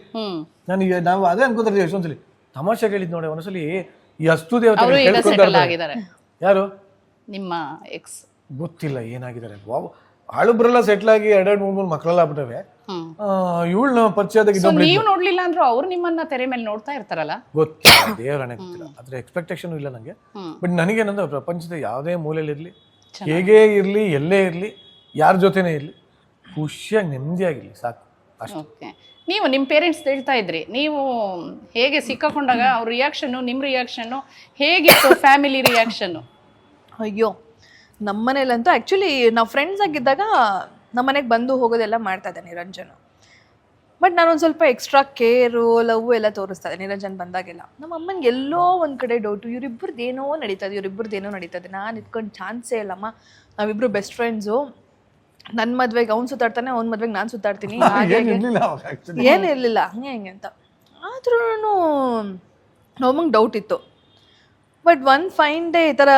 ನನಗೆ ನಾವು ಅದೇ ಅನ್ಕೋತಿರ್ತೀವಿ ಎಷ್ಟೊಂದ್ಸಲಿ, ತಮಾಷೆಗೆ ಹೇಳಿದ್ದು ನೋಡಿ. ಒಂದ್ಸಲಿ ಈ ಅಸ್ತು ದೇವತೆ ಯಾರು ನಿಮ್ಮ ಎಕ್ಸ್ ಗೊತ್ತಿಲ್ಲ ಏನಾಗಿದ್ದಾರೆ, ಆಳುಬ್ರೆಲ್ಲ ಸೆಟ್ಲ್ ಆಗಿ 2-3 ಮಕ್ಕಳೆಲ್ಲ ಆಗ್ಬಿಟ್ಟವೆ. ಇವಳನ್ನ ಪರಿಚಯದಾಗ ನೀವು ನೋಡ್ಲಿಲ್ಲ ಅಂದ್ರೂ ಅವ್ರು ನಿಮ್ಮನ್ನ ತೆರೆ ಮೇಲೆ ನೋಡ್ತಾ ಇರ್ತಾರಲ್ಲ, ಗೊತ್ತಿಲ್ಲ, ದೇವರೇ ಗೊತ್ತಿಲ್ಲ, ಅದ್ರ ಎಕ್ಸ್ಪೆಕ್ಟೇಷನ್ ಇಲ್ಲ ನಂಗೆ. ಬಟ್ ನನಗೇನಂದ್ರೆ ಪ್ರಪಂಚದ ಯಾವುದೇ ಮೂಲೆಯಲ್ಲಿ ಇರ್ಲಿ, ಹೇಗೇ ಇರ್ಲಿ, ಎಲ್ಲೇ ಇರ್ಲಿ, ಯಾರ ಜೊತೆನೇ ಇರ್ಲಿ, ಖುಷಿಯಾಗಿ ನೆಮ್ಮದಿಯಾಗಿರ್ಲಿ ಸಾಕು ಅಷ್ಟೇ. ನೀವು ನಿಮ್ಮ ಪೇರೆಂಟ್ಸ್ ಹೇಳ್ತಾ ಇದ್ರಿ, ನೀವು ಹೇಗೆ ಸಿಕ್ಕಾಕೊಂಡಾಗ ಅವ್ರ ರಿಯಾಕ್ಷನ್ನು ನಿಮ್ಮ ರಿಯಾಕ್ಷನ್ನು ಹೇಗಿತ್ತು, ಫ್ಯಾಮಿಲಿ ರಿಯಾಕ್ಷನ್ನು? ಅಯ್ಯೋ ನಮ್ಮನೇಲಂತೂ ಆ್ಯಕ್ಚುಲಿ ನಾವು ಫ್ರೆಂಡ್ಸ್ ಆಗಿದ್ದಾಗ ನಮ್ಮನೆಗೆ ಬಂದು ಹೋಗೋದೆಲ್ಲ ಮಾಡ್ತಾ ಇದ್ದೆ ನಿರಂಜನ್. ಬಟ್ ನಾನೊಂದು ಸ್ವಲ್ಪ ಎಕ್ಸ್ಟ್ರಾ ಕೇರು, ಲವ್ ಎಲ್ಲ ತೋರಿಸ್ತಾ ಇದ್ದೆ ನಿರಂಜನ್ ಬಂದಾಗೆಲ್ಲ. ನಮ್ಮ ಅಮ್ಮನಿಗೆ ಎಲ್ಲೋ ಒಂದು ಕಡೆ ಡೌಟು, ಇವರಿಬ್ಬರದ್ದೇನೋ ನಡೀತದೆ. ನಾನು ಇಟ್ಕೊಂಡು ಚಾನ್ಸೇ ಇಲ್ಲಮ್ಮ, ನಾವಿಬ್ಬರು ಬೆಸ್ಟ್ ಫ್ರೆಂಡ್ಸು, ನನ್ನ ಮದ್ವೆಗೆ ಅವ್ನು ಸುತ್ತಾಡ್ತಾನೆ, ಅವ್ನ ಮದ್ವೆಗೆ ನಾನು ಸುತ್ತಾಡ್ತೀನಿ, ಏನು ಇರಲಿಲ್ಲ ಹಂಗೆ ಅಂತ. ಆದ್ರೂ ನಮ್ಮಂಗೆ ಡೌಟ್ ಇತ್ತು. ಬಟ್ ಒನ್ ಫೈನ್ ಡೇ ಈ ಥರ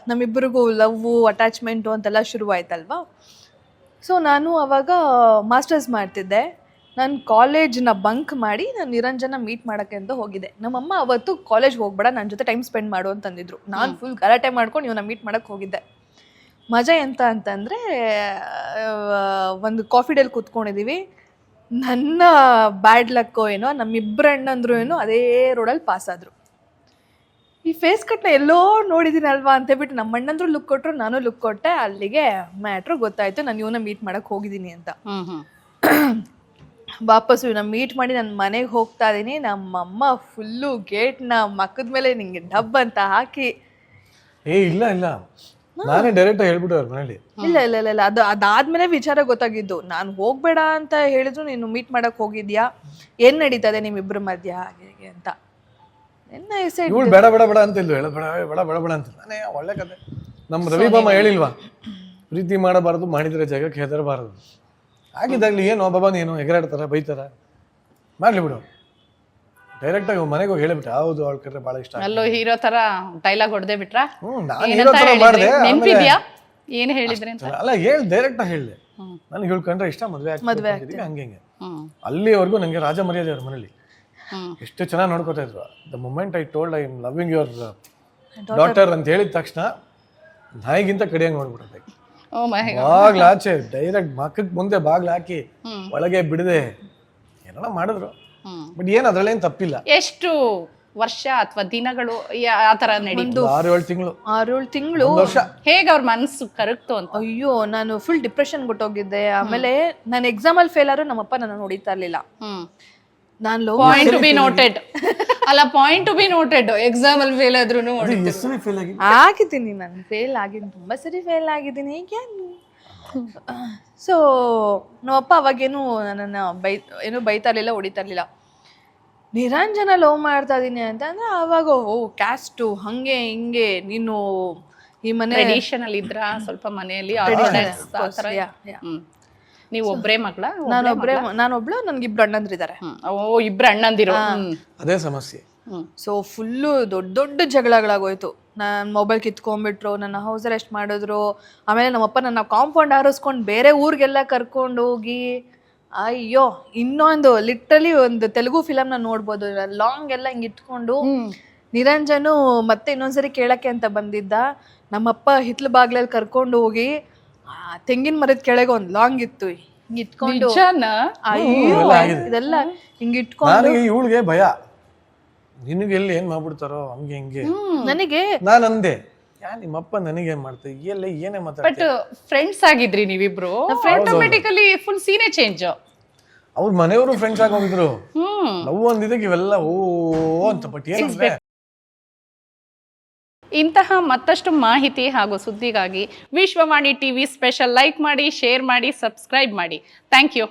ನಮ್ಮಿಬ್ಬರಿಗೂ ಲವ್ವು, ಅಟ್ಯಾಚ್ಮೆಂಟು ಅಂತೆಲ್ಲ ಶುರುವಾಯ್ತಲ್ವಾ. ಸೊ ನಾನು ಅವಾಗ ಮಾಸ್ಟರ್ಸ್ ಮಾಡ್ತಿದ್ದೆ. ನಾನು ಕಾಲೇಜ್ನ ಬಂಕ್ ಮಾಡಿ ನಾನು ನಿರಂಜನ ಮೀಟ್ ಮಾಡೋಕ್ಕೆ ಅಂತ ಹೋಗಿದ್ದೆ. ನಮ್ಮಮ್ಮ ಅವತ್ತು ಕಾಲೇಜ್ಗೆ ಹೋಗ್ಬೇಡ, ನನ್ನ ಜೊತೆ ಟೈಮ್ ಸ್ಪೆಂಡ್ ಮಾಡು ಅಂತಂದಿದ್ರು. ನಾನು ಫುಲ್ ಗಲಾಟೆ ಮಾಡ್ಕೊಂಡು ಇವನ್ನ ಮೀಟ್ ಮಾಡೋಕ್ಕೆ ಹೋಗಿದ್ದೆ. ಮಜಾ ಎಂತ ಅಂತಂದರೆ, ಒಂದು ಕಾಫಿ ಡೇಲಿ ಕೂತ್ಕೊಂಡಿದ್ದೀವಿ. ನನ್ನ ಬ್ಯಾಡ್ ಲಕ್ಕೋ ಏನೋ, ನಮ್ಮಿಬ್ಬರು ಅಣ್ಣಂದ್ರು ಏನೋ ಅದೇ ರೋಡಲ್ಲಿ ಪಾಸ್ ಆದರು. ಈ ಫೇಸ್ ಕಟ್ನ ಎಲ್ಲೋ ನೋಡಿದ್ದೀನಲ್ವಾ ಅಂತೇಳ್ಬಿಟ್ಟು ನಮ್ಮ ಅಣ್ಣಂದ್ರು ಲುಕ್ ಕೊಟ್ಟರು, ನಾನು ಲುಕ್ ಕೊಟ್ಟೆ. ಅಲ್ಲಿಗೆ ಮ್ಯಾಟ್ರು ಗೊತ್ತಾಯಿತು, ನಾನು ಇವನ್ನ ಮೀಟ್ ಮಾಡೋಕ್ಕೆ ಹೋಗಿದ್ದೀನಿ ಅಂತ. ವಾಪಸ್ಸು ಇವನ್ನ ಮೀಟ್ ಮಾಡಿ ನನ್ನ ಮನೆಗೆ ಹೋಗ್ತಾ ಇದ್ದೀನಿ. ನಮ್ಮಮ್ಮ ಫುಲ್ಲು ಗೇಟ್ನ ಮಕ್ಕದ ಮೇಲೆ ನಿಂಗೆ ಡಬ್ ಅಂತ ಹಾಕಿ, ಇಲ್ಲ ನಾನೇ ಡೈರೆಕ್ಟ್ ಹೇಳ್ಬಿಟ್ಟು ಅವ್ರ ಮನೇಲಿ ಇಲ್ಲ ಅದಾದ್ಮೇಲೆ ವಿಚಾರ ಗೊತ್ತಾಗಿದ್ದು. ನಾನು ಹೋಗ್ಬೇಡ ಅಂತ ಹೇಳಿದ್ರು, ನೀನು ಮೀಟ್ ಮಾಡಕ್ ಹೋಗಿದ್ಯಾ, ಏನ್ ನಡೀತದೆ ನಿಮ್ಮಿಬ್ರ ಮಧ್ಯ ಹಾಗೆ ಅಂತ. ಇವಳು ಬೇಡ ಅಂತ ಇಲ್ವ, ಬೇಡ ಅಂತ. ನಾನೇ ಒಳ್ಳೆ ಕತೆ. ನಮ್ಮ ರವಿ ಬಾಮ ಹೇಳಿಲ್ವಾ, ಪ್ರೀತಿ ಮಾಡಬಾರದು, ಮಾಡಿದ್ರೆ ಜಗಕ್ಕೆ ಹೆದರಬಾರದು. ಆಗಿದ್ದಾಗ್ಲಿ ಏನು ಬಾಬಾನ ಏನು ಎಗರಾಡ್ತಾರ ಬೈತಾರ ಮಾಡ್ಲಿ ಬಿಡು. ಡೈರೆಕ್ಟ್ ಆಗಿ ಮನೆಗೆ ಹೋಗಿ ಹೇಳಿಬಿಟ್ಟೆ ಹೌದು ಅವಳ ಕಡೆ ಬಹಳ ಇಷ್ಟ. ಅಲ್ಲೋ ಹೀರೋ ತರ ಡೈಲಾಗ್ ಹೊಡೆದೇ ಬಿಟ್ರಾ? ನಾನು ಹೀರೋ ತರ ಮಾಡಿದೆ. ನೆನ್ಪಿದ್ಯಾ ಏನ್ ಹೇಳಿದ್ರಿ ಅಂತ? ಅಲ್ಲ ಹೇಳ್ ಆಗಿ ಹೇಳಿದೆ ನನಗೆ ಹೇಳ್ಕೊಂಡ್ರೆ ಇಷ್ಟ, ಮದ್ವೆ ಆಗ್ತಿದ್ವಿ ಹಂಗೆ ಅಲ್ಲಿವರೆಗೂ ನಂಗೆ ರಾಜ ಮರ್ಯಾದೆ ಅವ್ರ ಮನೇಲಿ ಎಷ್ಟು ಚೆನ್ನಾಗಿ ನೋಡ್ಕೋತಾ ಇದ್ರು. The moment I told I am loving your daughter ಅಂತ ಹೇಳಿದ ತಕ್ಷಣ ನಾಯಿಗಿಂತ ಕಡಿಯಂಗ್ ನೋಡ್ಬಿಟ್ಟೆ. ಬಾಗ್ಲಾಚೆ ಡೈರೆಕ್ಟ್ ಮಕ್ಕಕ್ ಮುಂದೆ ಬಾಗ್ಲ ಹಾಕಿ ಒಳಗೆ ಬಿಡದೆ ಏನೋ ಮಾಡಿದ್ರು. ಬಟ್ ಏನ್ ಅದ್ರಲ್ಲೇನ್ ತಪ್ಪಿಲ್ಲ. ಎಷ್ಟು ವರ್ಷ ಅಥವಾ ದಿನಗಳು ಆತರ ನಡೀತು? 6-7 ತಿಂಗಳು ಹೇಗೆ ಅವ್ರ ಮನಸ್ಸು ಕರಗ್ತು ಅಂತ? ಅಯ್ಯೋ ನಾನು ಫುಲ್ ಡಿಪ್ರೆಷನ್ ಗೊಟ್ಟೋಗಿದ್ದೆ. ಆಮೇಲೆ ನಾನು ಎಕ್ಸಾಮ್ ಅಲ್ಲಿ ಫೇಲ್ ಆದ್ರೂ ನಮ್ಮಪ್ಪ ನನ್ನ ನೋಡಿತಾ ಇರ್ಲಿಲ್ಲ. ನಾನು ಪಾಯಿಂಟ್ ಟು ಬಿ ನೋಟೆಡ್ ಅಲ್ಲ, point to be noted. Exam ಅಲ್ಲಿ ಫೇಲ್ ಆದ್ರೂ ಆಗಿದ್ದೀನಿ, ನಾನು ಫೇಲ್ ಆಗಿದ್ದೀನಿ, ತುಂಬಾ ಸರಿ ಫೇಲ್ ಆಗಿದ್ದೀನಿ. ಸೊ ನಮ್ಮಪ್ಪ ಅವಾಗೇನು ನನ್ನನ್ನು ಏನು ಬೈತಾ ಇರ್ಲಿಲ್ಲ, ಹೊಡಿತಾ ಇರ್ಲಿಲ್ಲ. ನಿರಂಜನ ಲವ್ ಮಾಡ್ತಾ ಇದೀನಿ ಅಂತ ಅಂದ್ರೆ ಅವಾಗ ಕ್ಯಾಸ್ಟು ಹಂಗೆ ಹಿಂಗೆ ನೀನು ಈ ಮನೆ ಟ್ರೆಡಿಷನಲ್ ಇದ್ರ ಸ್ವಲ್ಪ ಮನೆಯಲ್ಲಿ ನೀವು ಒಬ್ರೇ ಮಗಳ? ನಾನೊಬ್ಳು, ನನ್ಗೆ ಇಬ್ರು ಅಣ್ಣಂದ್ರಿದ್ದಾರೆ. ಇಬ್ರು ಅಣ್ಣಂದಿರು, ಅದೇ ಸಮಸ್ಯೆ. ಸೊ ಫುಲ್ಲು ದೊಡ್ಡ ಜಗಳಗಳಾಗೋಯ್ತು. ನನ್ನ ಮೊಬೈಲ್ ಕಿತ್ಕೊಂಡ್ಬಿಟ್ರು, ನನ್ನ ಹೌಸ್ ಅರೆಸ್ಟ್ ಮಾಡಿದ್ರು. ಆಮೇಲೆ ನಮ್ಮಪ್ಪ ನನ್ನ ಕಾಂಪೌಂಡ್ ಹಾರಿಸ್ಕೊಂಡು ಬೇರೆ ಊರಿಗೆಲ್ಲ ಕರ್ಕೊಂಡು ಹೋಗಿ, ಅಯ್ಯೋ ಇನ್ನೊಂದು ಲಿಟ್ರಲಿ ಒಂದು ತೆಲುಗು ಫಿಲಮ್ನ ನೋಡ್ಬೋದು, ಲಾಂಗ್ ಎಲ್ಲ ಹಿಂಗೆ ಇಟ್ಕೊಂಡು ನಿರಂಜನು ಮತ್ತೆ ಇನ್ನೊಂದ್ಸರಿ ಕೇಳಕ್ಕೆ ಅಂತ ಬಂದಿದ್ದ. ನಮ್ಮಪ್ಪ ಹಿತ್ಲು ಬಾಗ್ಲಲ್ಲಿ ಕರ್ಕೊಂಡು ಹೋಗಿ ತೆಂಗಿನ ಮರದ ಕೆಳಗೆ ಒಂದು ಲಾಂಗ್ ಇತ್ತು, ಹಿಂಗ್ ಇಟ್ಕೊಂಡು ಅಯ್ಯೋ ಇದೆಲ್ಲ ಹಿಂಗ್ ಇಟ್ಕೊಂಡು ಇವಳಿಗೆ ಭಯ, ನಿನಗೆ ಎಲ್ಲಿ ಏನ್ ಮಾಡ್ಬಿಡ್ತಾರೋ ಹಂಗೆ ಹಿಂಗೆ. ನನಗೆ ನಾನು ಅಂದೆ ನಿಮ್ಮಪ್ಪ ನನಗೆ ಏನ್ ಮಾಡ್ತಾರೆ ಎಲ್ಲ ಏನೇ ಮಾತಾಡ್ತಾರೆ. ಬಟ್ ಫ್ರೆಂಡ್ಸ್ ಆಗಿದ್ರಿ ನೀವಿಬ್ರು, ಆಟೋಮೆಟಿಕಲಿ ಫುಲ್ ಸೀನೇ ಚೇಂಜ್. ಅವ್ರ ಮನೆಯವರು ಫ್ರೆಂಡ್ಸ್ ಆಗಿ ಹೋಗಿದ್ರು. ಲವ್ ಅಂದಿದ್ದಕ್ಕೆ ಇವೆಲ್ಲ ಓ ಅಂತ. ಬಟ್ ಏನಂದ್ರೆ ಇಂತಹ ಮತ್ತಷ್ಟು ಮಾಹಿತಿ ಹಾಗೂ ಸುದ್ದಿಗಾಗಿ ವಿಶ್ವವಾಣಿ ಟಿವಿ ಸ್ಪೆಷಲ್ ಲೈಕ್ ಮಾಡಿ, ಶೇರ್ ಮಾಡಿ, ಸಬ್ಸ್ಕ್ರೈಬ್ ಮಾಡಿ. Thank you.